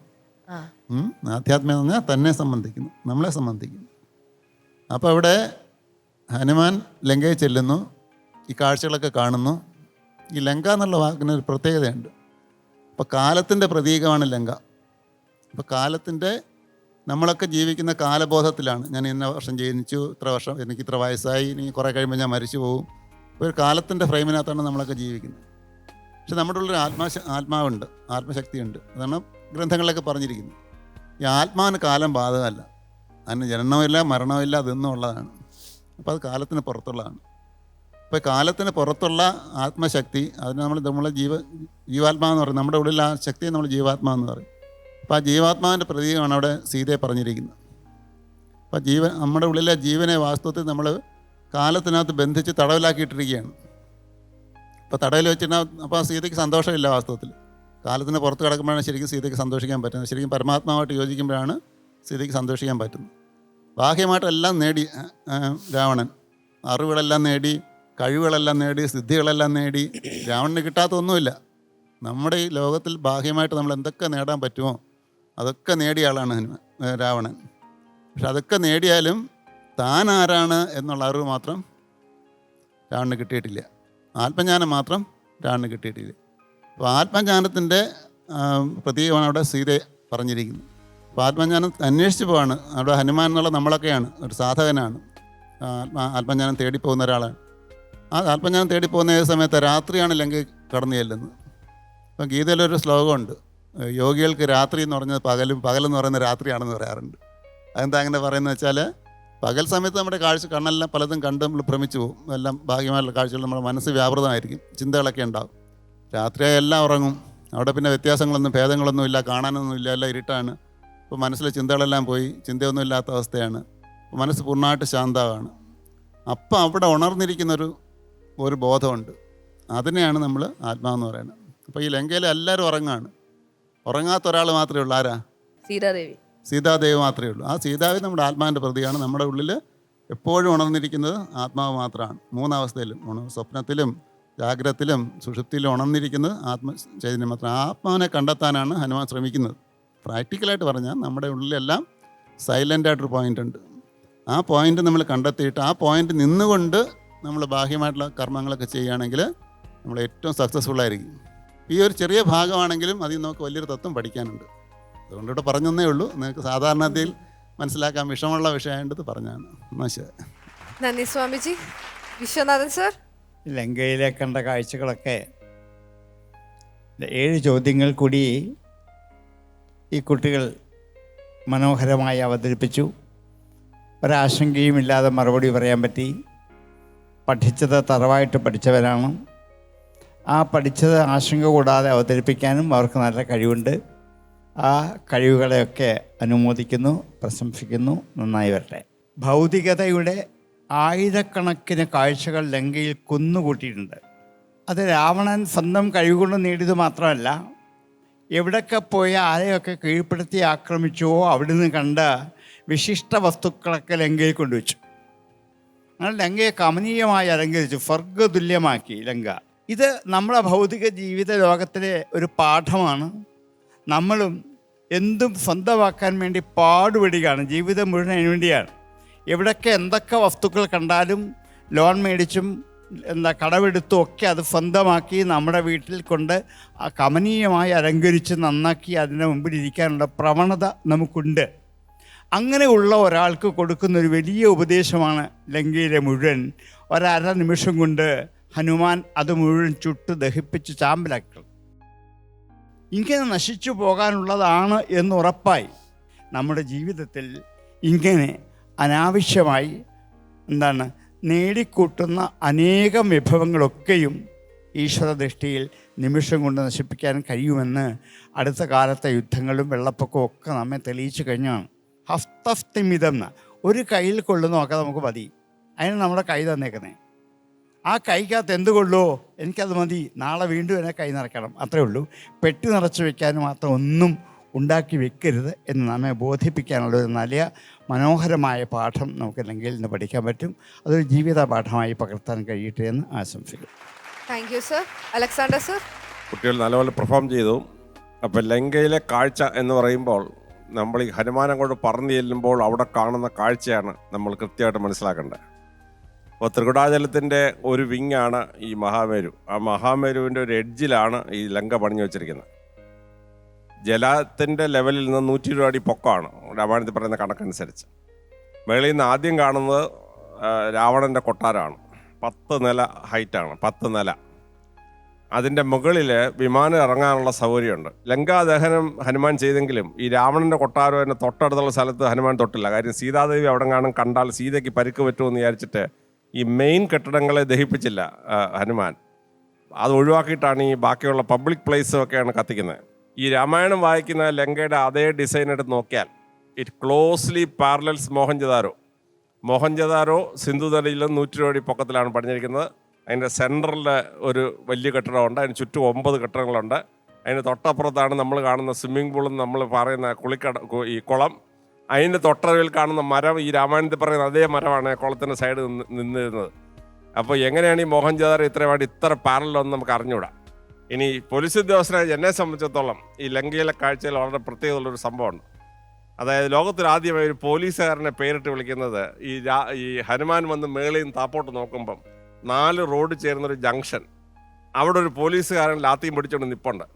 ആധ്യാത്മം എന്ന് പറഞ്ഞാൽ തന്നെ സംബന്ധിക്കുന്നു, നമ്മളെ സംബന്ധിക്കുന്നു. അപ്പോൾ ഇവിടെ ഹനുമാൻ ലങ്കയിൽ ചെല്ലുന്നു, ഈ കാഴ്ചകളൊക്കെ കാണുന്നു. ഈ ലങ്ക എന്നുള്ള വാക്കിനൊരു പ്രത്യേകതയുണ്ട്. അപ്പോൾ കാലത്തിൻ്റെ പ്രതീകമാണ് ലങ്ക. അപ്പോൾ കാലത്തിൻ്റെ, നമ്മളൊക്കെ ജീവിക്കുന്ന കാലബോധത്തിലാണ്. ഞാൻ ഇന്ന വർഷം ജനിച്ചു, ഇത്ര വർഷം, എനിക്ക് ഇത്ര വയസ്സായി, ഇനി കുറേ കഴിയുമ്പോൾ ഞാൻ മരിച്ചു പോകും. ഒരു കാലത്തിൻ്റെ ഫ്രെയിമിനകത്താണ് നമ്മളൊക്കെ ജീവിക്കുന്നത്. പക്ഷെ നമ്മുടെ ഉള്ളൊരു ആത്മാവുണ്ട്, ആത്മശക്തിയുണ്ട്. അതാണ് ഗ്രന്ഥങ്ങളിലൊക്കെ പറഞ്ഞിരിക്കുന്നത്. ഈ ആത്മാവിന് കാലം ബാധകമല്ല, അതിന് ജനനമില്ല മരണമില്ല, അതൊന്നും ഉള്ളതാണ്. അപ്പോൾ അത് കാലത്തിന് പുറത്തുള്ളതാണ്. അപ്പോൾ കാലത്തിന് പുറത്തുള്ള ആത്മശക്തി, അതിന് നമ്മളെ ജീവാത്മാവെന്ന് പറയും. നമ്മുടെ ഉള്ളിൽ ആ ശക്തിയെ നമ്മൾ ജീവാത്മാവെന്ന് പറയും. അപ്പോൾ ആ ജീവാത്മാവിൻ്റെ പ്രതീകമാണ് അവിടെ സീതയെ പറഞ്ഞിരിക്കുന്നത്. അപ്പോൾ നമ്മുടെ ഉള്ളിലെ ജീവനെ വാസ്തവത്തിൽ നമ്മൾ കാലത്തിനകത്ത് ബന്ധിച്ച് തടവിലാക്കിയിട്ടിരിക്കുകയാണ്. അപ്പോൾ തടവിൽ വെച്ചിട്ട് അപ്പോൾ സീതയ്ക്ക് സന്തോഷമില്ല. വാസ്തവത്തിൽ കാലത്തിന് പുറത്ത് കിടക്കുമ്പോഴാണ് ശരിക്കും സീതയ്ക്ക് സന്തോഷിക്കാൻ പറ്റുന്നത്. ശരിക്കും പരമാത്മാവായിട്ട് യോജിക്കുമ്പോഴാണ് സീതയ്ക്ക് സന്തോഷിക്കാൻ പറ്റുന്നത്. ബാഹ്യമായിട്ടെല്ലാം നേടി രാവണൻ, അറിവുകളെല്ലാം നേടി, കഴിവുകളെല്ലാം നേടി, സിദ്ധികളെല്ലാം നേടി. രാവണന് കിട്ടാത്തൊന്നുമില്ല. നമ്മുടെ ഈ ലോകത്തിൽ ബാഹ്യമായിട്ട് നമ്മൾ എന്തൊക്കെ നേടാൻ പറ്റുമോ അതൊക്കെ നേടിയ ആളാണ് രാവണൻ. പക്ഷെ അതൊക്കെ നേടിയാലും താൻ ആരാണ് എന്നുള്ള അറിവ് മാത്രം രാവണന് കിട്ടിയിട്ടില്ല. ആത്മജ്ഞാനം മാത്രം രാവണന് കിട്ടിയിട്ടില്ല. അപ്പോൾ ആത്മജ്ഞാനത്തിൻ്റെ പ്രതീകമാണ് അവിടെ സീതയെ പറഞ്ഞിരിക്കുന്നത്. അപ്പോൾ ആത്മജ്ഞാനം അന്വേഷിച്ച് പോവാണ് അവിടെ ഹനുമാൻ എന്നുള്ള നമ്മളൊക്കെയാണ്, ഒരു സാധകനാണ്, ആത്മജ്ഞാനം തേടിപ്പോകുന്ന ഒരാളാണ്. ആ ആത്മജ്ഞാനം തേടിപ്പോകുന്ന ഏത് സമയത്ത് രാത്രിയാണ് ലങ്കയിൽ കടന്നു ചെല്ലുന്നത്. ഇപ്പം ഗീതയിലൊരു ശ്ലോകമുണ്ട്, യോഗികൾക്ക് രാത്രി എന്ന് പറഞ്ഞത് പകലും, പകലെന്ന് പറയുന്നത് രാത്രിയാണെന്ന് പറയാറുണ്ട്. അതെന്താ അങ്ങനെ പറയുന്നത് വെച്ചാൽ പകൽ സമയത്ത് നമ്മുടെ കണ്ണെല്ലാം പലതും കണ്ട് നമ്മൾ ഭ്രമിച്ചു പോകും. എല്ലാം ഭാഗ്യമായുള്ള കാഴ്ചകൾ നമ്മുടെ മനസ്സ് വ്യാപൃതമായിരിക്കും, ചിന്തകളൊക്കെ ഉണ്ടാവും. രാത്രിയായി എല്ലാം ഉറങ്ങും. അവിടെ പിന്നെ വ്യത്യാസങ്ങളൊന്നും ഭേദങ്ങളൊന്നും ഇല്ല, കാണാനൊന്നും ഇല്ല, എല്ലാം ഇരുട്ടാണ്. ഇപ്പോൾ മനസ്സിലെ ചിന്തകളെല്ലാം പോയി, ചിന്തയൊന്നും ഇല്ലാത്ത അവസ്ഥയാണ്. മനസ്സ് പൂർണ്ണമായിട്ട് ശാന്തമാണ്. അപ്പം അവിടെ ഉണർന്നിരിക്കുന്നൊരു ബോധമുണ്ട്. അതിനെയാണ് നമ്മൾ ആത്മാവെന്ന് പറയുന്നത്. അപ്പോൾ ഈ ലങ്കയിൽ എല്ലാവരും ഉറങ്ങാണ്. ഉറങ്ങാത്ത ഒരാൾ മാത്രമേ ഉള്ളൂ. ആരാ? സീതാദേവി. സീതാദേവി മാത്രമേ ഉള്ളൂ. ആ സീതാദേവി നമ്മുടെ ആത്മാവിൻ്റെ പ്രതിയാണ്. നമ്മുടെ ഉള്ളിൽ എപ്പോഴും ഉണർന്നിരിക്കുന്നത് ആത്മാവ് മാത്രമാണ്. മൂന്നവസ്ഥയിലും, സ്വപ്നത്തിലും ജാഗ്രതത്തിലും സുഷുപ്തിയിലും ഉണർന്നിരിക്കുന്നത് ആത്മചൈതന്യം മാത്രം. ആത്മാവിനെ കണ്ടെത്താനാണ് ഹനുമാൻ ശ്രമിക്കുന്നത്. പ്രാക്ടിക്കലായിട്ട് പറഞ്ഞാൽ നമ്മുടെ ഉള്ളിലെല്ലാം സൈലൻ്റായിട്ടൊരു പോയിൻ്റ് ഉണ്ട്. ആ പോയിൻ്റ് നമ്മൾ കണ്ടെത്തിയിട്ട് ആ പോയിൻ്റ് നിന്നുകൊണ്ട് നമ്മൾ ബാഹ്യമായിട്ടുള്ള കർമ്മങ്ങളൊക്കെ ചെയ്യുകയാണെങ്കിൽ നമ്മൾ ഏറ്റവും സക്സസ്ഫുള്ളായിരിക്കും. ഈ ഒരു ചെറിയ ഭാഗമാണെങ്കിലും അതിൽ നമുക്ക് വലിയൊരു തത്വം പഠിക്കാനുണ്ട്. അതുകൊണ്ടിവിടെ പറഞ്ഞതേ ഉള്ളൂ. നിങ്ങൾക്ക് സാധാരണത്തിൽ മനസ്സിലാക്കാൻ വിഷമമുള്ള വിഷയമായിട്ട് പറഞ്ഞാണ്. ശരി, നന്ദി സ്വാമിജി. വിശ്വനാഥൻ സർ, ലങ്കയിലെ കണ്ട കാഴ്ചകളൊക്കെ 7 ചോദ്യങ്ങൾ കൂടി ഈ കുട്ടികൾ മനോഹരമായി അവതരിപ്പിച്ചു. ഒരാശങ്കയും ഇല്ലാതെ മറുപടി പറയാൻ പറ്റി. പഠിച്ചത് തറവായിട്ട് പഠിച്ചവരാണ്. ആ പഠിച്ചത് ആശങ്ക കൂടാതെ അവതരിപ്പിക്കാനും അവർക്ക് നല്ല കഴിവുണ്ട്. ആ കഴിവുകളെയൊക്കെ അനുമോദിക്കുന്നു, പ്രശംസിക്കുന്നു. നന്നായി വരട്ടെ. ഭൗതികതയുടെ ആയിരക്കണക്കിന് കാഴ്ചകൾ ലങ്കയിൽ കുന്നുകൂട്ടിയിട്ടുണ്ട്. അത് രാവണൻ സ്വന്തം കഴിവുകൊണ്ട് നേടിയത് മാത്രമല്ല, എവിടൊക്കെ പോയി ആരെയൊക്കെ കീഴ്പ്പെടുത്തി ആക്രമിച്ചുവോ അവിടെ നിന്ന് കണ്ട വിശിഷ്ട വസ്തുക്കളൊക്കെ ലങ്കയിൽ കൊണ്ടുവച്ചു. അങ്ങനെ ലങ്കയെ കമനീയമായി അലങ്കരിച്ചു, സ്വർഗതുല്യമാക്കി ലങ്ക. ഇത് നമ്മുടെ ഭൗതിക ജീവിത ലോകത്തിലെ ഒരു പാഠമാണ്. നമ്മളും എന്തും സ്വന്തമാക്കാൻ വേണ്ടി പാടുപെടുകയാണ്. ജീവിതം മുഴുവൻ അതിനു വേണ്ടിയാണ്. എവിടൊക്കെ എന്തൊക്കെ വസ്തുക്കൾ കണ്ടാലും ലോൺ മേടിച്ചും കടമെടുത്തും ഒക്കെ അത് സ്വന്തമാക്കി നമ്മുടെ വീട്ടിൽ കൊണ്ട് കമനീയമായി അലങ്കരിച്ച് നന്നാക്കി അതിൻ്റെ മുമ്പിൽ ഇരിക്കാനുള്ള പ്രവണത നമുക്കുണ്ട്. അങ്ങനെയുള്ള ഒരാൾക്ക് കൊടുക്കുന്നൊരു വലിയ ഉപദേശമാണ് ലങ്കയിലെ മുഴുവൻ. 1/2 നിമിഷം കൊണ്ട് ഹനുമാൻ അത് മുഴുവൻ ചുട്ട് ദഹിപ്പിച്ച് ചാമ്പലാക്കി. ഇങ്ങനെ നശിച്ചു പോകാനുള്ളതാണ് എന്നുറപ്പായി നമ്മുടെ ജീവിതത്തിൽ ഇങ്ങനെ അനാവശ്യമായി നേടിക്കൂട്ടുന്ന അനേകം വിഭവങ്ങളൊക്കെയും ഈശ്വര ദൃഷ്ടിയിൽ നിമിഷം കൊണ്ട് നശിപ്പിക്കാൻ കഴിയുമെന്ന് അടുത്ത കാലത്തെ യുദ്ധങ്ങളും വെള്ളപ്പൊക്കവും ഒക്കെ നമ്മെ തെളിയിച്ചു കഴിഞ്ഞാണ്. ഹസ്തസ്ഥിമിതം എന്ന ഒരു കയ്യിൽ കൊള്ളുന്നതൊക്കെ നമുക്ക് മതി. അതിന് നമ്മുടെ കൈ തന്നേക്കുന്നേ. ആ കൈക്കകത്ത് എന്ത് കൊള്ളുമോ എനിക്കത് മതി, നാളെ വീണ്ടും എന്നെ കൈ നിറയ്ക്കണം, അത്രേ ഉള്ളൂ. പെട്ടി നിറച്ച് വെക്കാനും മാത്രം ഒന്നും ഉണ്ടാക്കി വെക്കരുത് എന്ന് നമ്മെ ബോധിപ്പിക്കാനുള്ള ഒരു നല്ല മനോഹരമായ പാഠം നമുക്ക് ലങ്കയിൽ നിന്ന് പഠിക്കാൻ പറ്റും. അതൊരു ജീവിത പാഠമായി പകർത്താൻ കഴിയട്ടെ എന്ന് ആശംസിക്കും. Thank you sir. Alexander sir, കുട്ടികൾ നല്ലപോലെ പെർഫോം ചെയ്തു. അപ്പോൾ ലങ്കയിലെ കാഴ്ച എന്ന് പറയുമ്പോൾ നമ്മൾ ഈ ഹനുമാനം കൊണ്ട് പറന്നു ചെല്ലുമ്പോൾ അവിടെ കാണുന്ന കാഴ്ചയാണ് നമ്മൾ കൃത്യമായിട്ട് മനസ്സിലാക്കേണ്ടത്. അപ്പോൾ ത്രികുടാചലത്തിൻ്റെ ഒരു വിങ്ങാണ് ഈ മഹാമേരു. ആ മഹാമേരുവിൻ്റെ ഒരു എഡ്ജിലാണ് ഈ ലങ്ക പണിഞ്ഞു വെച്ചിരിക്കുന്നത്. ജലത്തിൻ്റെ ലെവലിൽ നിന്ന് 120 അടി പൊക്കമാണ് രാമായണത്തിൽ പറയുന്ന കണക്കനുസരിച്ച്. മേളിൽ നിന്ന് ആദ്യം കാണുന്നത് രാവണൻ്റെ കൊട്ടാരമാണ്. 10 നില ഹൈറ്റാണ്, 10 നില. അതിൻ്റെ മുകളിൽ വിമാനം ഇറങ്ങാനുള്ള സൗകര്യമുണ്ട്. ലങ്കാദഹനം ഹനുമാൻ ചെയ്തെങ്കിലും ഈ രാവണൻ്റെ കൊട്ടാരം തന്നെ തൊട്ടടുത്തുള്ള സ്ഥലത്ത് ഹനുമാൻ തൊട്ടില്ല. കാര്യം സീതാദേവി അവിടെ കാണും, കണ്ടാൽ സീതയ്ക്ക് പരിക്ക് പറ്റുമെന്ന് വിചാരിച്ചിട്ട് ഈ മെയിൻ കെട്ടിടങ്ങളെ ദഹിപ്പിച്ചില്ല ഹനുമാൻ. അത് ഒഴിവാക്കിയിട്ടാണ് ഈ ബാക്കിയുള്ള പബ്ലിക് പ്ലേസും ഒക്കെയാണ് കത്തിക്കുന്നത്. ഈ രാമായണം വായിക്കുന്ന ലങ്കയുടെ അതേ ഡിസൈൻ എടുത്ത് നോക്കിയാൽ it closely parallels Mohenjodaro Sindhu നദിയിലും 120 അടി പൊക്കത്തിലാണ് പണിഞ്ഞിരിക്കുന്നത്. അതിൻ്റെ സെൻട്രലിൽ ഒരു വലിയ കെട്ടിടമുണ്ട്, അതിന് ചുറ്റും 9 കെട്ടിടങ്ങളുണ്ട്. അതിന് തൊട്ടപ്പുറത്താണ് നമ്മൾ കാണുന്ന സ്വിമ്മിംഗ് പൂളും നമ്മൾ പറയുന്ന ഈ കുളം. അതിൻ്റെ തൊട്ടറിവിൽ കാണുന്ന മരം ഈ രാമായണത്തിൽ പറയുന്ന അതേ മരമാണ് കുളത്തിൻ്റെ സൈഡ് നിന്നിരുന്നത്. അപ്പോൾ എങ്ങനെയാണ് ഈ മോഹൻജദാരോ ഇത്ര പാരലൊന്നും നമുക്ക് അറിഞ്ഞുകൂടാ. ഇനി പോലീസ് ഉദ്യോഗസ്ഥരായ എന്നെ സംബന്ധിച്ചിടത്തോളം ഈ ലങ്കയിലെ കാഴ്ചയിൽ വളരെ പ്രത്യേകതയുള്ളൊരു സംഭവമുണ്ട്. അതായത് ലോകത്തിൽ ആദ്യമായി ഒരു പോലീസുകാരനെ പേരിട്ട് വിളിക്കുന്നത് ഈ ഹനുമാൻ വന്ന് മേളിൽ നിന്ന് താപ്പോട്ട് നോക്കുമ്പം 4 റോഡ് ചേർന്നൊരു ജംഗ്ഷൻ, അവിടെ ഒരു പോലീസുകാരൻ ലാത്തിയും പിടിച്ചുകൊണ്ട് നിൽപ്പുണ്ട്.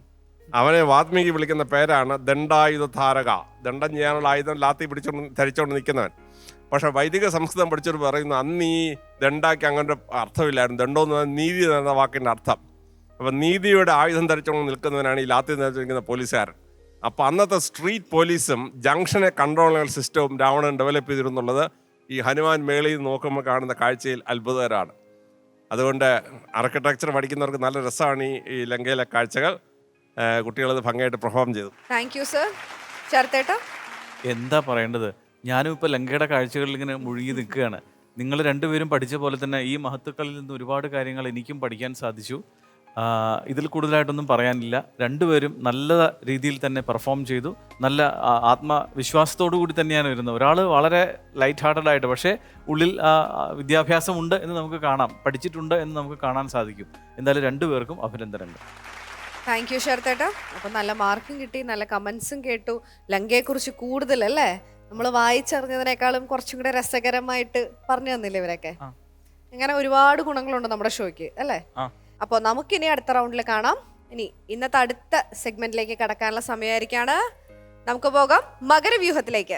അവനെ വാത്മീകി വിളിക്കുന്ന പേരാണ് ദണ്ഡായുധധാരക. ദണ്ഡം ചെയ്യാനുള്ള ആയുധം ലാത്തി ധരിച്ചുകൊണ്ട് നിൽക്കുന്നവൻ. പക്ഷെ വൈദിക സംസ്കൃതം പഠിച്ചവർ പറയുന്നു അന്ന് ഈ ദണ്ഡാക്കി അങ്ങനെ അർത്ഥമില്ലായിരുന്നു. ദണ്ഡം എന്ന് പറഞ്ഞാൽ നീതി എന്ന വാക്കിൻ്റെ അർത്ഥം. അപ്പം നീതിയുടെ ആയുധം ധരിച്ചുകൊണ്ട് നിൽക്കുന്നവനാണ് ഈ ലാത്തി ധരിച്ചിരിക്കുന്ന പോലീസുകാരൻ. അപ്പോൾ അന്നത്തെ സ്ട്രീറ്റ് പോലീസും ജംഗ്ഷനെ കൺട്രോൾ സിസ്റ്റവും രാവണൻ ഡെവലപ്പ് ചെയ്തിരുന്നുള്ളത് ഈ ഹനുമാൻ മേളിൽ നിന്ന് നോക്കുമ്പോൾ കാണുന്ന കാഴ്ചയിൽ അത്ഭുതകരമാണ്. അതുകൊണ്ട് ആർക്കിടെക്ചർ പഠിക്കുന്നവർക്ക് നല്ല രസമാണ് ഈ ലങ്കയിലെ കാഴ്ചകൾ. കുട്ടികളത് ഭംഗിയായിട്ട് പെർഫോം ചെയ്തു. Thank you sir. ശരത്തേട്ടാ? എന്താ പറയേണ്ടത്, ഞാനും ഇപ്പോൾ ലങ്കയുടെ കാഴ്ചകളിൽ ഇങ്ങനെ മുഴുകി നിൽക്കുകയാണ്. നിങ്ങൾ രണ്ടുപേരും പഠിച്ച പോലെ തന്നെ ഈ മഹത്തുക്കളിൽ നിന്ന് ഒരുപാട് കാര്യങ്ങൾ എനിക്കും പഠിക്കാൻ സാധിച്ചു. ഇതിൽ കൂടുതലായിട്ടൊന്നും പറയാനില്ല. രണ്ടുപേരും നല്ല രീതിയിൽ തന്നെ പെർഫോം ചെയ്തു. നല്ല ആത്മവിശ്വാസത്തോടു കൂടി തന്നെയാണ് വരുന്നത്. ഒരാൾ വളരെ ലൈറ്റ് ഹാർട്ടഡ് ആയിട്ട്, പക്ഷേ ഉള്ളിൽ വിദ്യാഭ്യാസമുണ്ട് എന്ന് നമുക്ക് കാണാം, പഠിച്ചിട്ടുണ്ട് എന്ന് നമുക്ക് കാണാൻ സാധിക്കും. എന്തായാലും രണ്ടുപേർക്കും അഭിനന്ദനങ്ങൾ. താങ്ക് യു ശരത്തേട്ടാ. അപ്പം നല്ല മാർക്കും കിട്ടി, നല്ല കമൻസും കേട്ടു. ലങ്കയെക്കുറിച്ച് കൂടുതലല്ലേ നമ്മൾ വായിച്ചറിഞ്ഞതിനേക്കാളും കുറച്ചും കൂടെ രസകരമായിട്ട് പറഞ്ഞു തന്നില്ലേ ഇവരൊക്കെ. അങ്ങനെ ഒരുപാട് ഗുണങ്ങളുണ്ട് നമ്മുടെ ഷോയ്ക്ക് അല്ലേ. അപ്പോൾ നമുക്കിനി അടുത്ത റൗണ്ടിൽ കാണാം. ഇനി ഇന്നത്തെ അടുത്ത സെഗ്മെന്റിലേക്ക് കടക്കാനുള്ള സമയമായിരിക്കാണ്. നമുക്ക് പോകാം മകരവ്യൂഹത്തിലേക്ക്.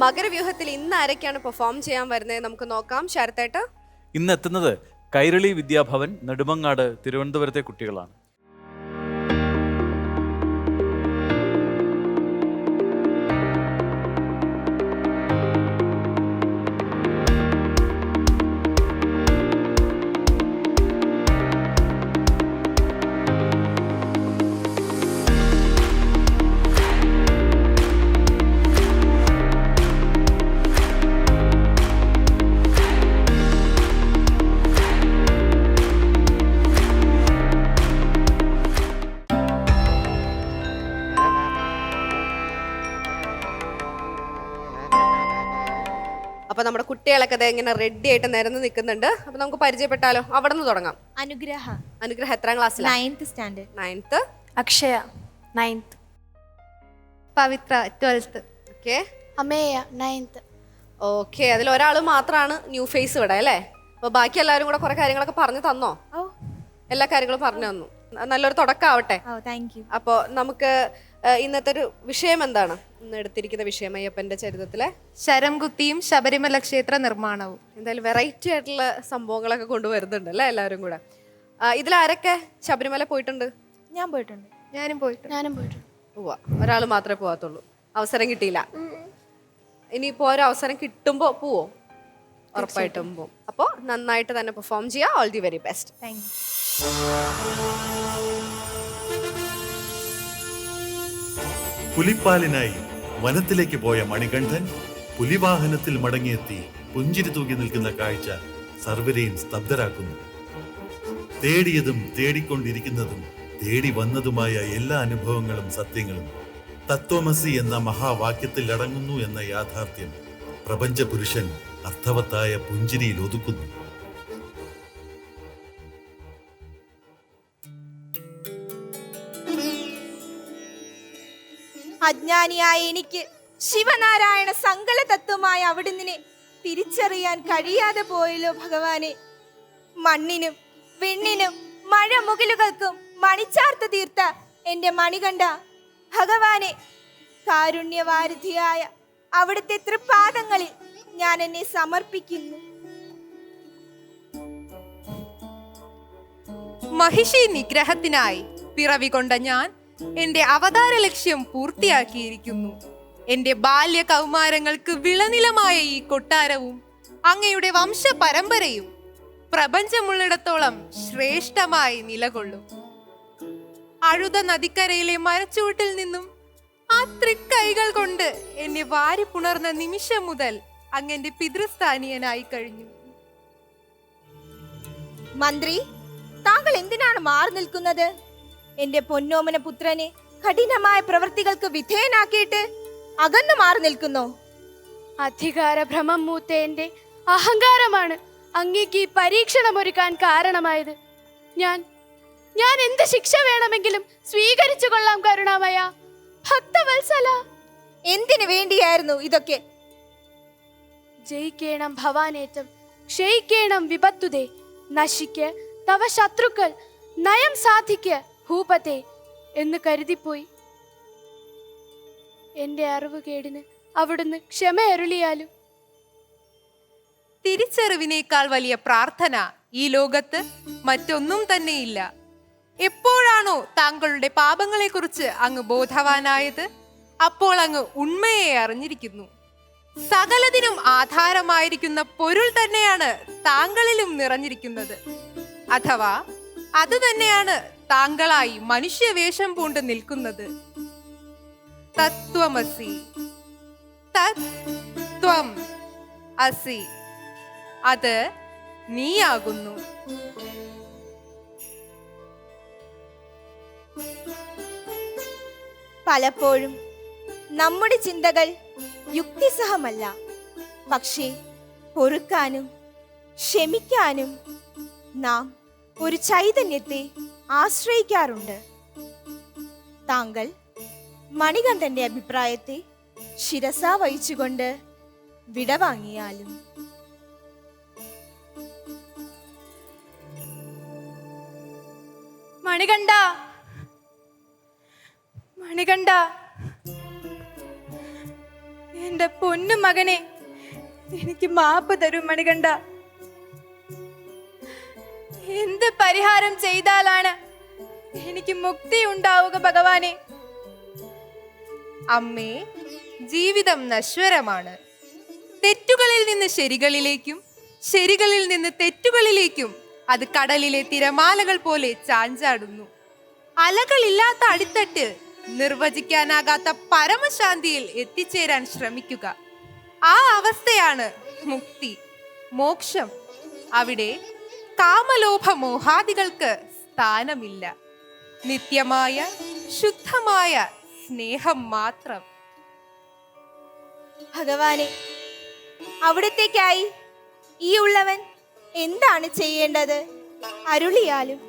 മകരവ്യൂഹത്തിൽ ഇന്ന് ആരൊക്കെയാണ് പെർഫോം ചെയ്യാൻ വരുന്നത് നമുക്ക് നോക്കാം. ശരത്തേട്ട? ഇന്ന് എത്തുന്നത് കൈരളി വിദ്യാഭവൻ നെടുമങ്ങാട് തിരുവനന്തപുരത്തെ കുട്ടികളാണ്. അപ്പൊ നമ്മുടെ കുട്ടികളൊക്കെ ഇങ്ങനെ റെഡി ആയിട്ട് നിരന്ന് നിൽക്കുന്നുണ്ട്. അപ്പൊ നമുക്ക് പരിചയപ്പെട്ടാലോ? അവിടെ നിന്ന് തുടങ്ങാം. അനുഗ്രഹ. അനുഗ്രഹ എത്രാം ക്ലാസ്സിലാണ്? 9th standard. 9th. Akshaya 9th. പവിത്ര 12th. Okay. Ameya 9th. Okay, അതിൽ ഒരാൾ മാത്രമാണ് ന്യൂ ഫേസ് ഇവിടെ അല്ലേ. അപ്പൊ ബാക്കി എല്ലാവരും കൂടെ കുറെ കാര്യങ്ങളൊക്കെ പറഞ്ഞു തന്നോ? എല്ലാ കാര്യങ്ങളും പറഞ്ഞു തന്നു. നല്ലൊരു തുടക്കമാവട്ടെ. അപ്പോ നമുക്ക് ഇന്നത്തെ ഒരു വിഷയം എന്താണ്? ഇന്ന് എടുത്തിരിക്കുന്ന വിഷയം അയ്യപ്പന്റെ ചരിത്രത്തിലെ ശരം കുത്തിയും ശബരിമല ക്ഷേത്ര നിർമ്മാണവും. എന്തായാലും വെറൈറ്റി ആയിട്ടുള്ള സംഭവങ്ങളൊക്കെ കൊണ്ടുവരുന്നുണ്ട് അല്ലേ എല്ലാവരും കൂടെ. ഇതിലാരൊക്കെ ശബരിമല പോയിട്ടുണ്ട്? ഞാൻ പോയിട്ടുണ്ട്. ഞാനും പോയിട്ടുണ്ട്. പോവാ, ഒരാൾ മാത്രമേ പോവാത്തുള്ളൂ. അവസരം കിട്ടിയില്ല. ഇനിയിപ്പോ ഒരു അവസരം കിട്ടുമ്പോ പോവോ? ഉറപ്പായിട്ടും പോവും. അപ്പോൾ നന്നായിട്ട് തന്നെ പെർഫോം ചെയ്യുക. All the very best. Thank you. പുലിപ്പാലിനായി വനത്തിലേക്ക് പോയ മണികണ്ഠൻ പുലിവാഹനത്തിൽ മടങ്ങിയെത്തി പുഞ്ചിരി തൂക്കി നിൽക്കുന്ന കാഴ്ച സർവരെയും സ്തബ്ധരാക്കുന്നു. തേടിയതും തേടിക്കൊണ്ടിരിക്കുന്നതും തേടി വന്നതുമായ എല്ലാ അനുഭവങ്ങളും സത്യങ്ങളും തത്വമസി എന്ന മഹാവാക്യത്തിൽ അടങ്ങുന്നു എന്ന യാഥാർത്ഥ്യം പ്രപഞ്ച പുരുഷൻ അർത്ഥവത്തായ പുഞ്ചിരിയിൽ ഒതുക്കുന്നു. അജ്ഞാനിയായ എനിക്ക് ശിവനാരായണ സങ്കല തത്വമായ അവിടുന്ന് തിരിച്ചറിയാൻ കഴിയാതെ പോയല്ലോ ഭഗവാനെ. മണ്ണിനും വെണ്ണിനും മഴ മുകിലുകൾക്കും മണിച്ചാർത്ത് തീർത്ത എന്റെ മണികണ്ഠ ഭഗവാനെ, കാരുണ്യവാരിധിയായ അവിടുത്തെ തൃപാദങ്ങളിൽ ഞാൻ എന്നെ സമർപ്പിക്കുന്നു. മഹിഷി നിഗ്രഹത്തിനായി പിറവികൊണ്ട ഞാൻ എന്റെ അവതാര ലക്ഷ്യം പൂർത്തിയാക്കിയിരിക്കുന്നു. എന്റെ ബാല്യ കൗമാരങ്ങൾക്ക് വിളനിലമായ ഈ കൊട്ടാരവും അങ്ങയുടെ വംശ പരമ്പരയും പ്രപഞ്ചമുള്ളിടത്തോളം ശ്രേഷ്ഠമായി നിലകൊള്ളും. അഴുത നദിക്കരയിലെ മരച്ചുവട്ടിൽ നിന്നും ആ തൃക്കൈകൾ കൊണ്ട് എന്നെ വാരി പുണർന്ന നിമിഷം മുതൽ അങ്ങന്റെ പിതൃസ്ഥാനീയനായി കഴിഞ്ഞു. മന്ത്രി, താങ്കൾ എന്തിനാണ് മാറി നിൽക്കുന്നത്? എന്റെ പൊന്നോമന പുത്രനെ കഠിനമായ പ്രവൃത്തികൾക്ക് വിധേയനാക്കിയിട്ട് അകന്നു മാറി നിൽക്കുന്നു. അധികാര ഭ്രമം മൂത്ത എന്റെ അഹങ്കാരമാണ് അങ്ങേക്ക് ഈ പരീക്ഷണമൊരുക്കാൻ കാരണമായത്. ഞാൻ എന്ത് ശിക്ഷ വേണമെങ്കിലും സ്വീകരിച്ചു കൊള്ളാം കരുണാമയ. ഭക്തവത്സല, എന്തിനു വേണ്ടിയായിരുന്നു ഇതൊക്കെ? ജയിക്കേണം ഭവാനേറ്റം, ക്ഷയിക്കേണം വിപത്തുതേ, നശിക്ക് തവ ശത്രുക്കൾ, നയം സാധിക്ക് ഭൂപതേ എന്ന് കരുതിപ്പോയി. എന്റെ അറിവുകേടിന് അവിടുന്ന് ക്ഷമയരുളിയാലും. തിരിച്ചറിവിനേക്കാൾ വലിയ പ്രാർത്ഥന ഈ ലോകത്ത് മറ്റൊന്നും തന്നെയില്ല. എപ്പോഴാണോ താങ്കളുടെ പാപങ്ങളെക്കുറിച്ച് അങ്ങ് ബോധവാനായത്, അപ്പോൾ അങ്ങ് ഉണ്മയെ അറിഞ്ഞിരിക്കുന്നു. സകലതിനും ആധാരമായിരിക്കുന്ന പൊരുൾ തന്നെയാണ് താങ്കളിലും നിറഞ്ഞിരിക്കുന്നത്. അഥവാ അത് തന്നെയാണ് താങ്കളായി മനുഷ്യവേഷം പൂണ്ട് നിൽക്കുന്നത്. തത്വമസി, തത്വം അസി, അത് നീയാകുന്നു. പലപ്പോഴും നമ്മുടെ ചിന്തകൾ യുക്തിസഹമല്ല, പക്ഷേ പൊറുക്കാനും ക്ഷമിക്കാനും നാം ഒരു ചൈതന്യത്തെ ആശ്രയിക്കാറുണ്ട്. താങ്കൾ മണികണ്ഠന്റെ അഭിപ്രായത്തെ ശിരസാ വഹിച്ചുകൊണ്ട് വിടവാങ്ങിയാലും. മണികണ്ഠ, മണികണ്ഠ, എന്റെ പൊന്നു മകനെ, എനിക്ക് മാപ്പ് തരൂ മണികണ്ഠ. എന്ത് പരിഹാരം ചെയ്താലാണ് എനിക്ക് മുക്തി ഉണ്ടാവുക ഭഗവാനെ? അമ്മേ, ജീവിതം നശ്വരമാണ്. തെറ്റുകളിൽ നിന്ന് ശരികളിലേക്കും ശരികളിൽ നിന്ന് തെറ്റുകളിലേക്കും അത് കടലിലെ തിരമാലകൾ പോലെ ചാഞ്ചാടുന്നു. അലകളില്ലാത്ത അടിത്തട്ട് നിർവചിക്കാനാകാത്ത പരമശാന്തിയിൽ എത്തിച്ചേരാൻ ശ്രമിക്കുക. ആ അവസ്ഥയാണ് മുക്തി, മോക്ഷം. അവിടെ കാമലോഭ മോഹാദികൾക്ക് സ്ഥാനമില്ല. നിത്യമായ ശുദ്ധമായ സ്നേഹം മാത്രം. ഭഗവാനെ, അവിടത്തേക്കായി ഈ ഉള്ളവൻ എന്താണ് ചെയ്യേണ്ടത്? അരുളിയാലും.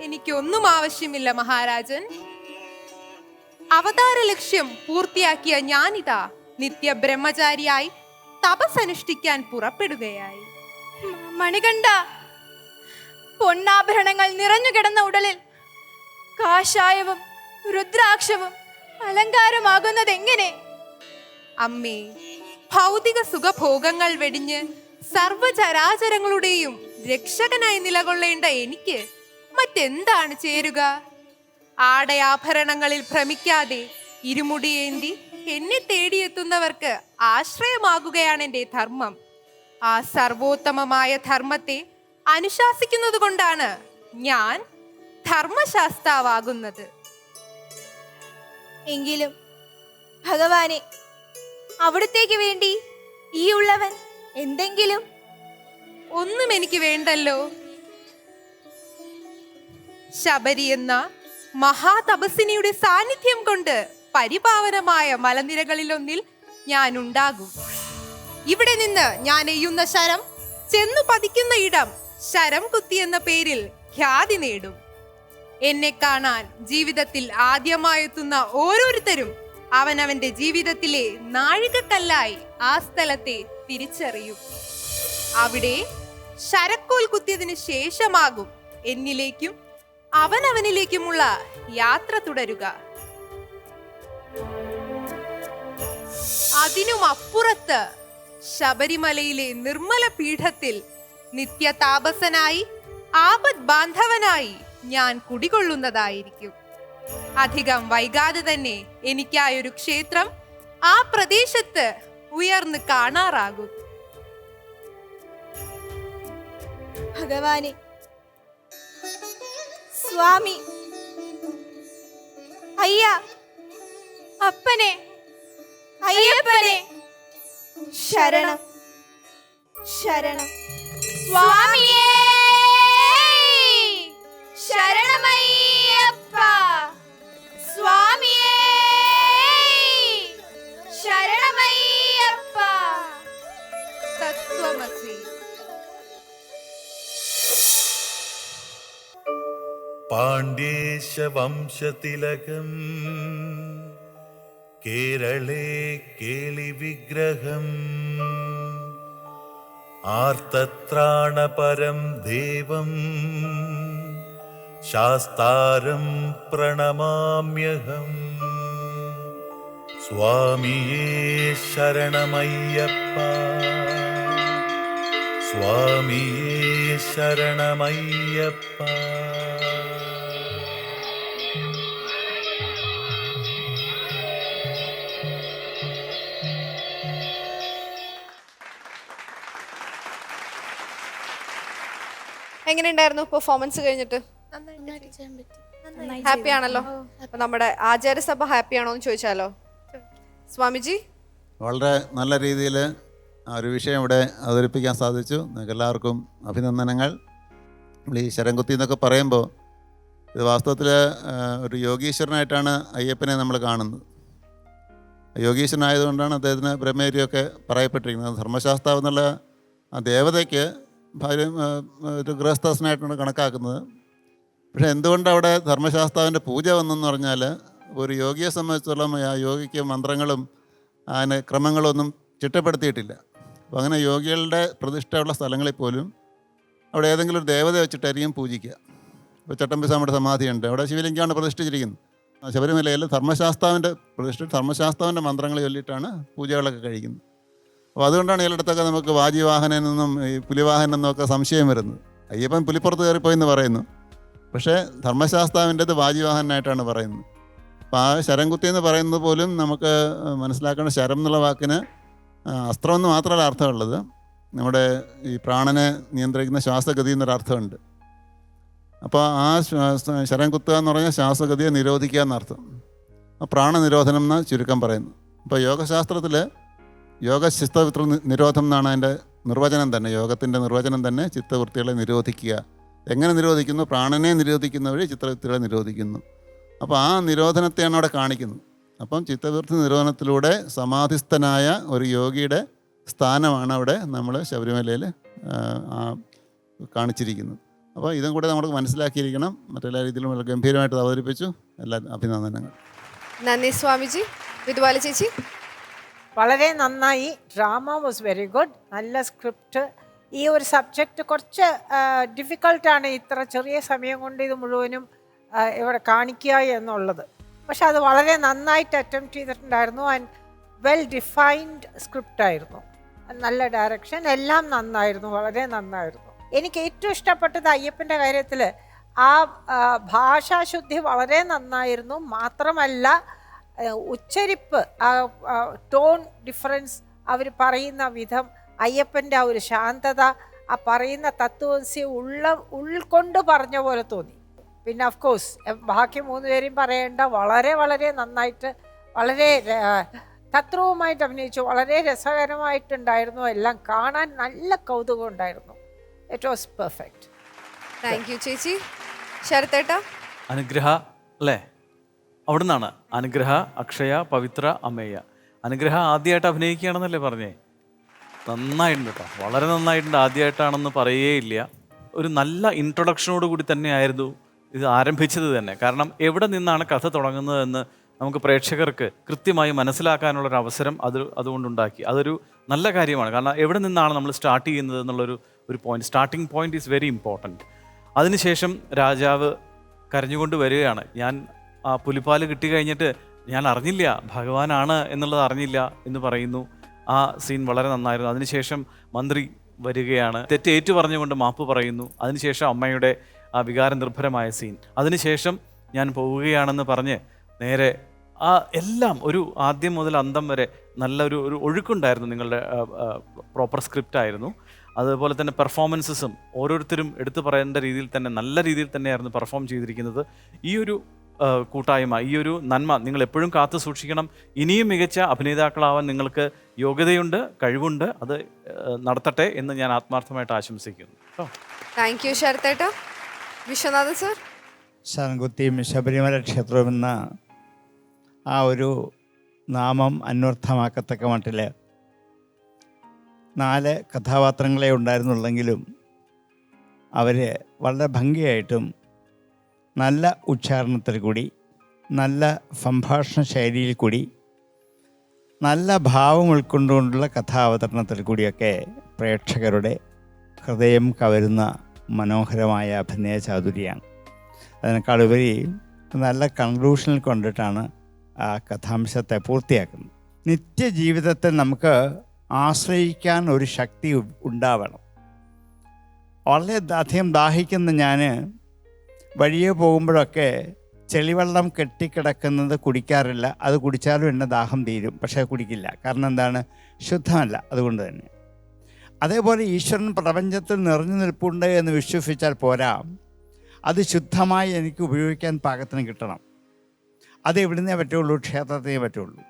എനിക്കൊന്നും ആവശ്യമില്ല മഹാരാജൻ. അവതാര ലക്ഷ്യം പൂർത്തിയാക്കിയ ഞാനിതാ നിത്യ ബ്രഹ്മചാരിയായി തപസ്സനുഷ്ഠിക്കാൻ പുറപ്പെടുകയായി. മണികണ്ഠ, പൊന്നാഭരണങ്ങൾ നിറഞ്ഞു കിടന്ന ഉടലിൽ കാഷായവും രുദ്രാക്ഷവും അലങ്കാരമാകുന്നത് എങ്ങനെ? അമ്മേ, ഭൗതിക സുഖഭോഗങ്ങൾ വെടിഞ്ഞ് സർവചരാചരങ്ങളുടെയും രക്ഷകനായി നിലകൊള്ളേണ്ട എനിക്ക് മറ്റെന്താണ് ചേരുക? ആടയാഭരണങ്ങളിൽ ഭ്രമിക്കാതെ ഇരുമുടിയേന്തി എന്നെ തേടിയെത്തുന്നവർക്ക് ആശ്രയമാകുകയാണ് എൻ്റെ ധർമ്മം. ആ സർവോത്തമമായ ധർമ്മത്തെ അനുശാസിക്കുന്നത് കൊണ്ടാണ് ഞാൻ ധർമ്മശാസ്താവാകുന്നത്. എങ്കിലും ഭഗവാനെ, അവിടത്തേക്ക് വേണ്ടി ഈ ഉള്ളവൻ എന്തെങ്കിലും? ഒന്നും എനിക്ക് വേണ്ടല്ലോ. ശബരി എന്ന മഹാതപസ്വിനിയുടെ സാന്നിധ്യം കൊണ്ട് പരിപാവനമായ മലനിരകളിലൊന്നിൽ ഞാൻ ഉണ്ടാകും. ഇവിടെ നിന്ന് ഞാൻ എയ്യുന്ന ശരം ചെന്നു പതിക്കുന്ന ഇടം ശരം കുത്തി എന്ന പേരിൽ ഖ്യാതി നേടും. എന്നെ കാണാൻ ജീവിതത്തിൽ ആദ്യമായെത്തുന്ന ഓരോരുത്തരും അവനവന്റെ ജീവിതത്തിലെ നാഴികക്കല്ലായി ആ സ്ഥലത്തെ തിരിച്ചറിയും. അവിടെ ശരക്കോൽ കുത്തിയതിനു ശേഷമാകും എന്നിലേക്കും അവനവനിലേക്കുമുള്ള യാത്ര തുടരുക. അതിനുമപ്പുറത്ത് ശബരിമലയിലെ നിർമ്മല പീഠത്തിൽ നിത്യതാപസനായി ആപത് ബാന്ധവനായി ഞാൻ കുടികൊള്ളുന്നതായിരിക്കും. അധികം വൈകാതെ തന്നെ എനിക്കായൊരു ക്ഷേത്രം ആ പ്രദേശത്ത് ഉയർന്ന് കാണാറാകും. ഭഗവാനെ, സ്വാമി, അയ്യ, അപ്പനെ, അയ്യപ്പനെ, ശരണം ശരണം. സ്വാമിയേ ശരണമയ്യപ്പ, സ്വാമിയേ ശരണമയ്യപ്പ. തത്വമസി. പാണ്ഡ്യേശ വംശതിലകം കേരളേ കേളി വിഗ്രഹം ആർത്തത്രാണപരം ദേവം ശാസ്താരം പ്രണമാമ്യഹം. സ്വാമിയേ ശരണമയ്യപ്പ, സ്വാമിയേ ശരണമയ്യപ്പ. എങ്ങനെയുണ്ടായിരുന്നു പെർഫോമൻസ് കഴിഞ്ഞിട്ട്? ഹാപ്പി ആണല്ലോ. അപ്പൊ നമ്മുടെ ആചാര്യസഭ ഹാപ്പി ആണോ എന്ന് ചോദിച്ചാലോ? സ്വാമിജി, വളരെ നല്ല രീതിയിൽ ആ ഒരു വിഷയം ഇവിടെ അവതരിപ്പിക്കാൻ സാധിച്ചു. നിങ്ങൾക്ക് എല്ലാവർക്കും അഭിനന്ദനങ്ങൾ. നമ്മൾ ഈ ശരംകുത്തി എന്നൊക്കെ പറയുമ്പോൾ ഇത് വാസ്തവത്തിൽ ഒരു യോഗീശ്വരനായിട്ടാണ് അയ്യപ്പനെ നമ്മൾ കാണുന്നത്. യോഗീശ്വരനായതുകൊണ്ടാണ് അദ്ദേഹത്തിന് ബ്രഹ്മേരിയൊക്കെ പറയപ്പെട്ടിരിക്കുന്നത്. ധർമ്മശാസ്താവ് എന്നുള്ള ആ ദേവതയ്ക്ക് ഭാര്യ ഒരു ഗൃഹസ്ഥനായിട്ടാണ് കണക്കാക്കുന്നത്. പക്ഷേ എന്തുകൊണ്ട് അവിടെ ധർമ്മശാസ്താവിൻ്റെ പൂജ വന്നെന്ന് പറഞ്ഞാൽ ഒരു യോഗിയെ സംബന്ധിച്ചിടത്തോളം ആ യോഗിക്ക് മന്ത്രങ്ങളും അതിന് ക്രമങ്ങളൊന്നും ചിട്ടപ്പെടുത്തിയിട്ടില്ല. അപ്പോൾ അങ്ങനെ യോഗികളുടെ പ്രതിഷ്ഠയുള്ള സ്ഥലങ്ങളിൽ പോലും അവിടെ ഏതെങ്കിലും ഒരു ദേവതയെ വെച്ചിട്ടായിരിക്കും പൂജിക്കുക. ഇപ്പോൾ ചട്ടമ്പിസ്വാമിയുടെ സമാധിയുണ്ട്, അവിടെ ശിവലിംഗമാണ് പ്രതിഷ്ഠിച്ചിരിക്കുന്നത്. ശബരിമലയിൽ ധർമ്മശാസ്താവിൻ്റെ പ്രതിഷ്ഠ, ധർമ്മശാസ്താവിൻ്റെ മന്ത്രങ്ങൾ ചൊല്ലിയിട്ടാണ് പൂജകളൊക്കെ കഴിക്കുന്നത്. അപ്പോൾ അതുകൊണ്ടാണ് ചിലയിടത്തൊക്കെ നമുക്ക് വാജിവാഹനൻ എന്നും ഈ പുലിവാഹനൻ എന്നൊക്കെ സംശയം വരുന്നത്. അയ്യപ്പൻ പുലിപ്പുറത്ത് കയറിപ്പോയെന്ന് പറയുന്നു, പക്ഷേ ധർമ്മശാസ്താവിൻ്റെത് വാജിവാഹനായിട്ടാണ് പറയുന്നത്. അപ്പോൾ ആ ശരംകുത്തി എന്ന് പറയുന്നത് പോലും നമുക്ക് മനസ്സിലാക്കേണ്ട, ശരം എന്നുള്ള വാക്കിന് അസ്ത്രമെന്ന് മാത്രമല്ല അർത്ഥമുള്ളത്, നമ്മുടെ ഈ പ്രാണനെ നിയന്ത്രിക്കുന്ന ശ്വാസഗതി എന്നൊരർത്ഥമുണ്ട്. അപ്പോൾ ആ ശരം കുത്തുക എന്ന് പറഞ്ഞാൽ ശ്വാസഗതിയെ നിരോധിക്കുക എന്നർത്ഥം. പ്രാണനിരോധനം എന്ന് ചുരുക്കം പറയുന്നു. അപ്പോൾ യോഗശാസ്ത്രത്തിൽ യോഗ ചിത്തവൃത്തി നിരോധം എന്നാണ് അതിൻ്റെ നിർവചനം തന്നെ. യോഗത്തിൻ്റെ നിർവചനം തന്നെ ചിത്തവൃത്തികളെ നിരോധിക്കുക. എങ്ങനെ നിരോധിക്കുന്നു? പ്രാണനെ നിരോധിക്കുന്ന വഴി ചിത്തവൃത്തികളെ നിരോധിക്കുന്നു. അപ്പോൾ ആ നിരോധനത്തെയാണ് അവിടെ കാണിക്കുന്നത്. അപ്പം ചിത്തവൃത്തി നിരോധനത്തിലൂടെ സമാധിസ്ഥനായ ഒരു യോഗിയുടെ സ്ഥാനമാണ് അവിടെ നമ്മൾ ശബരിമലയിൽ കാണിച്ചിരിക്കുന്നത്. അപ്പോൾ ഇതും കൂടെ നമുക്ക് മനസ്സിലാക്കിയിരിക്കണം. മറ്റെല്ലാ രീതിയിലും വളരെ ഗംഭീരമായിട്ട് അവതരിപ്പിച്ചു. എല്ലാ അഭിനന്ദനങ്ങൾ. നന്ദി സ്വാമിജി. വിധുവാല ചേച്ചി, വളരെ നന്നായി. Drama was very good. നല്ല സ്ക്രിപ്റ്റ്. ഈ ഒരു സബ്ജക്റ്റ് കുറച്ച് ഡിഫിക്കൾട്ടാണ്, ഇത്ര ചെറിയ സമയം കൊണ്ട് ഇത് മുഴുവനും ഇവിടെ കാണിക്കുക എന്നുള്ളത്. പക്ഷെ അത് വളരെ നന്നായിട്ട് അറ്റംപ്റ്റ് ചെയ്തിട്ടുണ്ടായിരുന്നു. ആൻഡ് വെൽ ഡിഫൈൻഡ് സ്ക്രിപ്റ്റായിരുന്നു. നല്ല ഡയറക്ഷൻ, എല്ലാം നന്നായിരുന്നു, വളരെ നന്നായിരുന്നു. എനിക്ക് ഏറ്റവും ഇഷ്ടപ്പെട്ടത് അയ്യപ്പൻ്റെ കാര്യത്തിൽ ആ ഭാഷാശുദ്ധി വളരെ നന്നായിരുന്നു. മാത്രമല്ല ഉച്ചരിപ്പ്, ആ ടോൺ ഡിഫറൻസ്, അവർ പറയുന്ന വിധം, അയ്യപ്പൻ്റെ ആ ഒരു ശാന്തത, ആ പറയുന്ന തത്വമസി ഉൾക്കൊണ്ട് പറഞ്ഞ പോലെ തോന്നി. പിന്നെ ഓഫ് കോഴ്സ് ബാക്കി 3 പേരെയും പറയേണ്ട, വളരെ വളരെ നന്നായിട്ട്, വളരെ തത്വവുമായിട്ട് അഭിനയിച്ചു. വളരെ രസകരമായിട്ടുണ്ടായിരുന്നു. എല്ലാം കാണാൻ നല്ല കൗതുകം ഉണ്ടായിരുന്നു. It was perfect. Thank you ചേച്ചി. ശരത്തേട്ടാ, അനുഗ്രഹ അല്ലേ? അവിടെ നിന്നാണ് അനുഗ്രഹ, അക്ഷയ, പവിത്ര, അമ്മയ്യ. അനുഗ്രഹ ആദ്യമായിട്ട് അഭിനയിക്കുകയാണെന്നല്ലേ പറഞ്ഞേ? നന്നായിട്ടുണ്ട് കേട്ടോ, വളരെ നന്നായിട്ടുണ്ട്. ആദ്യമായിട്ടാണെന്ന് പറയുകയില്ല. ഒരു നല്ല ഇൻട്രൊഡക്ഷനോട് കൂടി തന്നെയായിരുന്നു ഇത് ആരംഭിച്ചത് തന്നെ. കാരണം എവിടെ നിന്നാണ് കഥ തുടങ്ങുന്നതെന്ന് നമുക്ക് പ്രേക്ഷകർക്ക് കൃത്യമായി മനസ്സിലാക്കാനുള്ളൊരു അവസരം അതുകൊണ്ടുണ്ടാക്കി. അതൊരു നല്ല കാര്യമാണ്. കാരണം എവിടെ നിന്നാണ് നമ്മൾ സ്റ്റാർട്ട് ചെയ്യുന്നത് എന്നുള്ളൊരു point, starting point is very important. അതിനുശേഷം രാജാവ് കരഞ്ഞുകൊണ്ട് വരികയാണ്. ഞാൻ ആ പുലിപ്പാല് കിട്ടിക്കഴിഞ്ഞിട്ട് ഞാൻ അറിഞ്ഞില്ല, ഭഗവാനാണ് എന്നുള്ളത് അറിഞ്ഞില്ല എന്ന് പറയുന്നു. ആ സീൻ വളരെ നന്നായിരുന്നു. അതിനുശേഷം മന്ത്രി വരികയാണ്, തെറ്റേറ്റു പറഞ്ഞുകൊണ്ട് മാപ്പ് പറയുന്നു. അതിനുശേഷം അമ്മയുടെ ആ വികാരനിർഭരമായ സീൻ. അതിനുശേഷം ഞാൻ പോവുകയാണെന്ന് പറഞ്ഞ് നേരെ ആ എല്ലാം ഒരു ആദ്യം മുതൽ അന്തം വരെ നല്ലൊരു ഒഴുക്കുണ്ടായിരുന്നു. നിങ്ങളുടെ പ്രോപ്പർ സ്ക്രിപ്റ്റ് ആയിരുന്നു. അതുപോലെ തന്നെ പെർഫോമൻസസും ഓരോരുത്തരും എടുത്തു പറയേണ്ട രീതിയിൽ തന്നെ നല്ല രീതിയിൽ തന്നെയായിരുന്നു പെർഫോം ചെയ്തിരിക്കുന്നത്. ഈ ഒരു കൂട്ടായ്മ, ഈ ഒരു നന്മ നിങ്ങൾ എപ്പോഴും കാത്തു സൂക്ഷിക്കണം. ഇനിയും മികച്ച അഭിനേതാക്കളാവാൻ നിങ്ങൾക്ക് യോഗ്യതയുണ്ട്, കഴിവുണ്ട്. അത് നടത്തട്ടെ എന്ന് ഞാൻ ആത്മാർത്ഥമായിട്ട് ആശംസിക്കുന്നു. താങ്ക് യു ശരത്തേട്ടാ. വിശ്വനാഥൻ സർ. ശരംകുത്തിയും ശബരിമല ക്ഷേത്രമെന്ന ആ ഒരു നാമം അന്വർത്ഥമാക്കത്തക്ക മട്ടിൽ 4 കഥാപാത്രങ്ങളെ ഉണ്ടായിരുന്നുള്ളെങ്കിലും അവർ വളരെ ഭംഗിയായിട്ടും നല്ല ഉച്ചാരണത്തിൽ കൂടി, നല്ല സംഭാഷണ ശൈലിയിൽ കൂടി, നല്ല ഭാവം ഉൾക്കൊണ്ടുകൊണ്ടുള്ള കഥാവതരണത്തിൽ കൂടിയൊക്കെ പ്രേക്ഷകരുടെ ഹൃദയം കവരുന്ന മനോഹരമായ അഭിനയ ചാതുരിയാണ്. അതിനേക്കാളുപരി നല്ല കൺക്ലൂഷനിൽ കൊണ്ടിട്ടാണ് ആ കഥാംശത്തെ പൂർത്തിയാക്കുന്നത്. നിത്യജീവിതത്തിൽ നമുക്ക് ആശ്രയിക്കാൻ ഒരു ശക്തി ഉണ്ടാവണം. വളരെ അധികം ദാഹിക്കുന്ന ഞാൻ വഴിയെ പോകുമ്പോഴൊക്കെ ചെളിവെള്ളം കെട്ടിക്കിടക്കുന്നത് കുടിക്കാറില്ല. അത് കുടിച്ചാലും എന്നെ ദാഹം തീരും, പക്ഷേ കുടിക്കില്ല. കാരണം എന്താണ്? ശുദ്ധമല്ല. അതുകൊണ്ട് തന്നെ അതേപോലെ ഈശ്വരൻ പ്രപഞ്ചത്തിൽ നിറഞ്ഞു നിൽപ്പുണ്ട് എന്ന് വിശ്വസിച്ചാൽ പോരാ, അത് ശുദ്ധമായി എനിക്ക് ഉപയോഗിക്കാൻ പാകത്തിന് കിട്ടണം. അത് എവിടുന്നേ പറ്റുള്ളൂ? ക്ഷേത്രത്തിനേ പറ്റുള്ളൂ.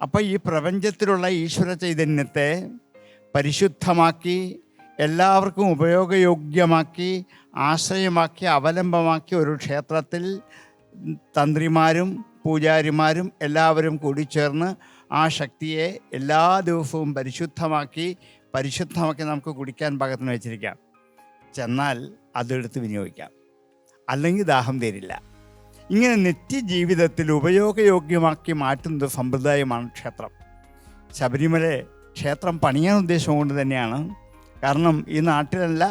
അപ്പോൾ ഈ പ്രപഞ്ചത്തിലുള്ള ഈശ്വര ചൈതന്യത്തെ പരിശുദ്ധമാക്കി, എല്ലാവർക്കും ഉപയോഗയോഗ്യമാക്കി, ആശ്രയമാക്കി, അവലംബമാക്കി ഒരു ക്ഷേത്രത്തിൽ തന്ത്രിമാരും പൂജാരിമാരും എല്ലാവരും കൂടിച്ചേർന്ന് ആ ശക്തിയെ എല്ലാ ദിവസവും പരിശുദ്ധമാക്കി നമുക്ക് കുടിക്കാൻ പാകത്തിന് വെച്ചിരിക്കാം. ചെന്നാൽ അതെടുത്ത് വിനിയോഗിക്കാം, അല്ലെങ്കിൽ ദാഹം തീരില്ല. ഇങ്ങനെ നിത്യജീവിതത്തിൽ ഉപയോഗയോഗ്യമാക്കി മാറ്റുന്ന സമ്പ്രദായമാണ് ക്ഷേത്രം. ശബരിമല ക്ഷേത്രം പണിയാൻ ഉദ്ദേശം കൊണ്ട് തന്നെയാണ്. കാരണം ഈ നാട്ടിലല്ല,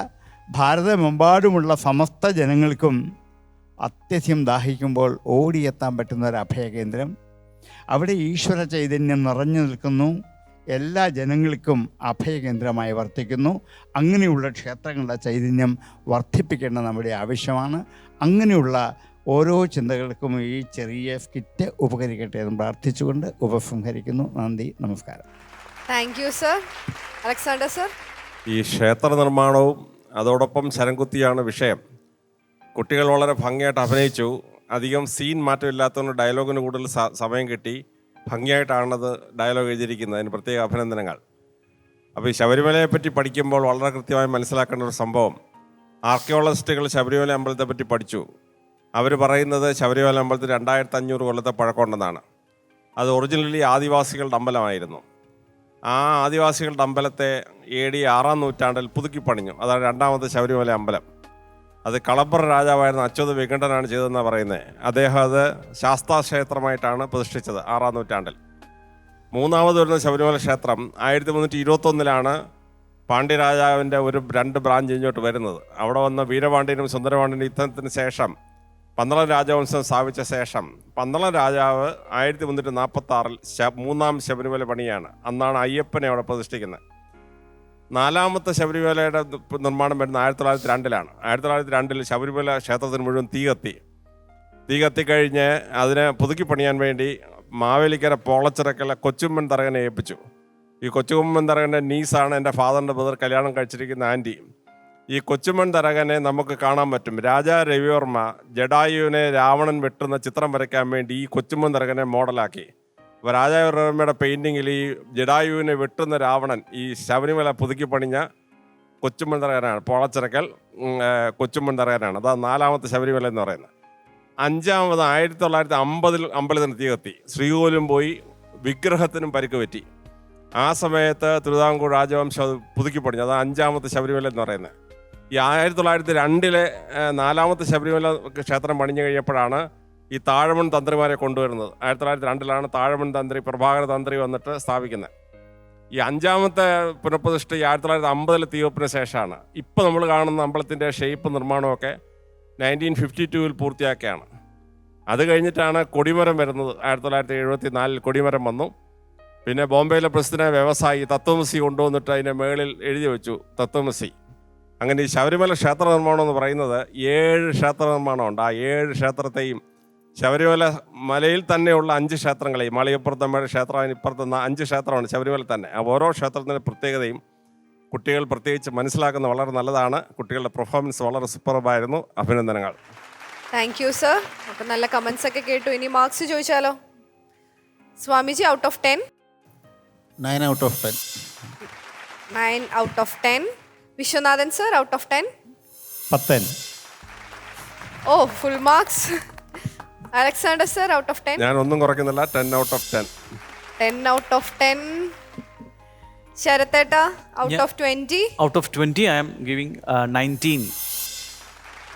ഭാരതമെമ്പാടുമുള്ള സമസ്ത ജനങ്ങൾക്കും അത്യധികം ദാഹിക്കുമ്പോൾ ഓടിയെത്താൻ പറ്റുന്ന ഒരു അഭയകേന്ദ്രം. അവിടെ ഈശ്വര ചൈതന്യം നിറഞ്ഞു നിൽക്കുന്നു, എല്ലാ ജനങ്ങൾക്കും അഭയകേന്ദ്രമായി വർത്തിക്കുന്നു. അങ്ങനെയുള്ള ക്ഷേത്രങ്ങളുടെ ചൈതന്യം വർദ്ധിപ്പിക്കേണ്ട നമ്മുടെ ആവശ്യമാണ്. അങ്ങനെയുള്ള ഓരോ ചിന്തകൾക്കും ഈ ചെറിയ സ്കിറ്റ് ഉപകരിക്കട്ടെ എന്ന് പ്രാർത്ഥിച്ചുകൊണ്ട് ഉപസംഹരിക്കുന്നു. നന്ദി, നമസ്കാരം. Thank you sir. Alexander sir. ഈ ക്ഷേത്ര നിർമ്മാണവും അതോടൊപ്പം ശരംകുത്തിയാണ് വിഷയം. കുട്ടികൾ വളരെ ഭംഗിയായിട്ട് അഭിനയിച്ചു. അധികം സീൻ മാറ്റമില്ലാത്തതുകൊണ്ട് ഡയലോഗിന് കൂടുതൽ സമയം കിട്ടി. ഭംഗിയായിട്ടാണത് ഡയലോഗ് എഴുതിയിരിക്കുന്നത്. അതിന് പ്രത്യേക അഭിനന്ദനങ്ങൾ. അപ്പോൾ ഈ ശബരിമലയെ പറ്റി പഠിക്കുമ്പോൾ വളരെ കൃത്യമായി മനസ്സിലാക്കേണ്ട ഒരു സംഭവം, ആർക്കിയോളജിസ്റ്റുകൾ ശബരിമല അമ്പലത്തെ പറ്റി പഠിച്ചു. അവർ പറയുന്നത് ശബരിമല അമ്പലത്തിൽ 2500 കൊല്ലത്തെ പഴക്കമുണ്ടെന്നാണ്. അത് ഒറിജിനലി ആദിവാസികളുടെ അമ്പലമായിരുന്നു. ആ ആദിവാസികളുടെ അമ്പലത്തെ AD 6-ാം നൂറ്റാണ്ടിൽ പുതുക്കി പണിഞ്ഞു. അതാണ് രണ്ടാമത്തെ ശബരിമല അമ്പലം. അത് കളപ്പുറ രാജാവായിരുന്ന അച്യുത വികണ്ഠനാണ് ചെയ്തതെന്നാണ് പറയുന്നത്. അദ്ദേഹം അത് ശാസ്താക്ഷേത്രമായിട്ടാണ് പ്രതിഷ്ഠിച്ചത് 6-ാം നൂറ്റാണ്ടിൽ. മൂന്നാമത് വരുന്ന ശബരിമല ക്ഷേത്രം 1321 പാണ്ഡ്യരാജാവിൻ്റെ 2 ബ്രാഞ്ച് ഇങ്ങോട്ട് വരുന്നത്. അവിടെ വന്ന വീരപാണ്ഡ്യനും സുന്ദരപാണ്ഡ്യനും യുദ്ധത്തിന് ശേഷം പന്തളം രാജവംശം സ്ഥാപിച്ച ശേഷം പന്തളം രാജാവ് 1346 മൂന്നാം ശബരിമല പണിയാണ്. അന്നാണ് അയ്യപ്പനെ അവിടെ പ്രതിഷ്ഠിക്കുന്നത്. 4ാമത്തെ ശബരിമലയുടെ നിർമ്മാണം വരുന്ന 1902 1902 ശബരിമല ക്ഷേത്രത്തിന് മുഴുവൻ തീ കത്തിക്കഴിഞ്ഞ് അതിനെ പുതുക്കി പണിയാൻ വേണ്ടി മാവേലിക്കര പോളച്ചിറക്കല കൊച്ചുമ്മൻ തറകനെ ഏൽപ്പിച്ചു. ഈ കൊച്ചുമ്മൻ തറകൻ്റെ നീസാണ് എൻ്റെ ഫാദറിൻ്റെ ബ്രദർ കല്യാണം കഴിച്ചിരിക്കുന്ന ആൻറ്റി. ഈ കൊച്ചുമ്മൻ തരകനെ നമുക്ക് കാണാൻ പറ്റും. രാജാ രവിവർമ്മ ജഡായുവിനെ രാവണൻ വെട്ടുന്ന ചിത്രം വരയ്ക്കാൻ വേണ്ടി ഈ കൊച്ചുമ്മൻ തരകനെ മോഡലാക്കി. അപ്പോൾ രാജാ രവിവർമ്മയുടെ പെയിൻറ്റിങ്ങിൽ ഈ ജഡായുവിനെ വെട്ടുന്ന രാവണൻ ഈ ശബരിമല പുതുക്കി പണിഞ്ഞ കൊച്ചുമ്മൻ തരകനാണ്. പോളച്ചിറക്കൽ കൊച്ചുമ്മൻ തരകനാണ്. അതാണ് 4ാമത്തെ ശബരിമല എന്ന് പറയുന്നത്. 5ാമത് 1950 അമ്പലത്തിന് തീ കത്തി. ശ്രീകോവിലും പോയി, വിഗ്രഹത്തിനും പരിക്ക് പറ്റി. ആ സമയത്ത് തിരുവിതാംകൂർ രാജവംശം അത് പുതുക്കി പണിഞ്ഞു. അതാണ് 5ാമത്തെ ശബരിമല എന്ന് പറയുന്നത്. ഈ 1902 4ാമത്തെ ശബരിമല ക്ഷേത്രം പണിഞ്ഞു കഴിഞ്ഞപ്പോഴാണ് ഈ താഴമൺ തന്ത്രിമാരെ കൊണ്ടുവരുന്നത്. 1902 താഴമൺ തന്ത്രി പ്രഭാകര തന്ത്രി വന്നിട്ട് സ്ഥാപിക്കുന്നത്. ഈ 5ാമത്തെ പുനഃപ്രതിഷ്ഠ 1950 തീവപ്പിന് ശേഷമാണ്. ഇപ്പോൾ നമ്മൾ കാണുന്ന അമ്പലത്തിൻ്റെ ഷേപ്പ് നിർമ്മാണമൊക്കെ 1952 പൂർത്തിയാക്കിയാണ്. അത് കഴിഞ്ഞിട്ടാണ് കൊടിമരം വരുന്നത്. 1974 കൊടിമരം വന്നു. പിന്നെ ബോംബെയിലെ പ്രസിദ്ധനായ വ്യവസായി തത്വമസി കൊണ്ടുവന്നിട്ട് അതിൻ്റെ മേളിൽ എഴുതി വെച്ചു തത്വമസി. അങ്ങനെ ഈ ശബരിമല ക്ഷേത്ര നിർമ്മാണം എന്ന് പറയുന്നത് 7 ക്ഷേത്ര നിർമ്മാണമുണ്ട്. ആ 7 ക്ഷേത്രത്തെയും ശബരിമല മലയിൽ തന്നെയുള്ള 5 ക്ഷേത്രങ്ങളെയും, മലയപ്പുറത്തമ്മയുടെ ക്ഷേത്രം, അതിനിപ്പുറത്ത് 5 ക്ഷേത്രമാണ് ശബരിമല തന്നെ. ആ ഓരോ ക്ഷേത്രത്തിൻ്റെ പ്രത്യേകതയും കുട്ടികൾ പ്രത്യേകിച്ച് മനസ്സിലാക്കുന്നത് വളരെ നല്ലതാണ്. കുട്ടികളുടെ പെർഫോമൻസ് വളരെ സൂപ്പർബായിരുന്നു. അഭിനന്ദനങ്ങൾ. Thank you sir. അപ്പം നല്ല കമൻസ് ഒക്കെ കേട്ടു. ഇനി മാർക്സ് ചോദിച്ചാലോ? Swamiji, out of 10? 9 out of 10. 9 out of 10. Viswanathan sir, out of 10? 10. ഓ, full marks. Alexander sir, out of 10? ഞാൻ ഒന്നും കുറയ്ക്കുന്നില്ല. 10 out of 10. 10 out of 10. ശരത്തേട്ട, out of 20? Out of 20, I am giving 19.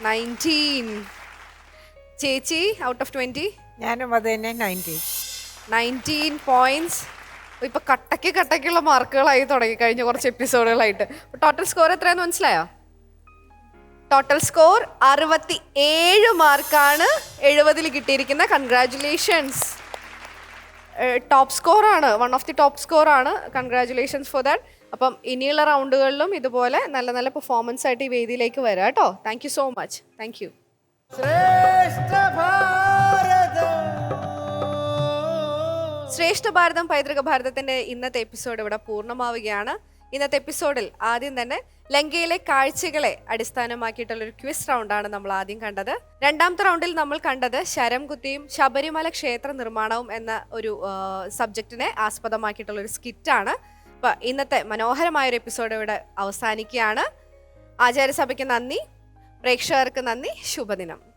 19. ചേച്ചി, ഔട്ട് ഓഫ് 20? ഞാനും അത് തന്നെ 19 പോയിന്റ്സ്. ഇപ്പൊ കട്ടയ്ക്കുള്ള മാർക്കുകളായി തുടങ്ങി കഴിഞ്ഞ കുറച്ച് എപ്പിസോഡുകളായിട്ട്. ടോട്ടൽ സ്കോർ എത്രയാന്ന് മനസ്സിലായോ? ടോട്ടൽ സ്കോർ 67 മാർക്കാണ് 70 കിട്ടിയിരിക്കുന്ന. കൺഗ്രാറ്റുലേഷൻസ്. ടോപ്പ് സ്കോറാണ്, വൺ ഓഫ് ദി ടോപ്പ് സ്കോറാണ്. Congratulations for that. അപ്പം ഇനിയുള്ള റൗണ്ടുകളിലും ഇതുപോലെ നല്ല നല്ല പെർഫോമൻസ് ആയിട്ട് ഈ വേദിയിലേക്ക് വരാം കേട്ടോ. Thank you so much. Thank you. ശ്രേഷ്ഠ ഭാരതം പൈതൃക ഭാരതത്തിന്റെ ഇന്നത്തെ എപ്പിസോഡ് ഇവിടെ പൂർണ്ണമാവുകയാണ്. ഇന്നത്തെ എപ്പിസോഡിൽ ആദ്യം തന്നെ ലങ്കയിലെ കാഴ്ചകളെ അടിസ്ഥാനമാക്കിയിട്ടുള്ള ഒരു ക്വിസ് റൗണ്ടാണ് നമ്മൾ ആദ്യം കണ്ടത്. രണ്ടാമത്തെ റൗണ്ടിൽ നമ്മൾ കണ്ടത് ശരംകുത്തിയും ശബരിമല ക്ഷേത്ര നിർമ്മാണവും എന്ന ഒരു സബ്ജക്റ്റിനെ ആസ്പദമാക്കിയിട്ടുള്ള ഒരു സ്കിറ്റാണ്. അപ്പൊ ഇന്നത്തെ മനോഹരമായൊരു എപ്പിസോഡ് ഇവിടെ അവസാനിക്കുകയാണ്. ആചാര്യസഭയ്ക്ക് നന്ദി, പ്രേക്ഷകർക്ക് നന്ദി, ശുഭദിനം.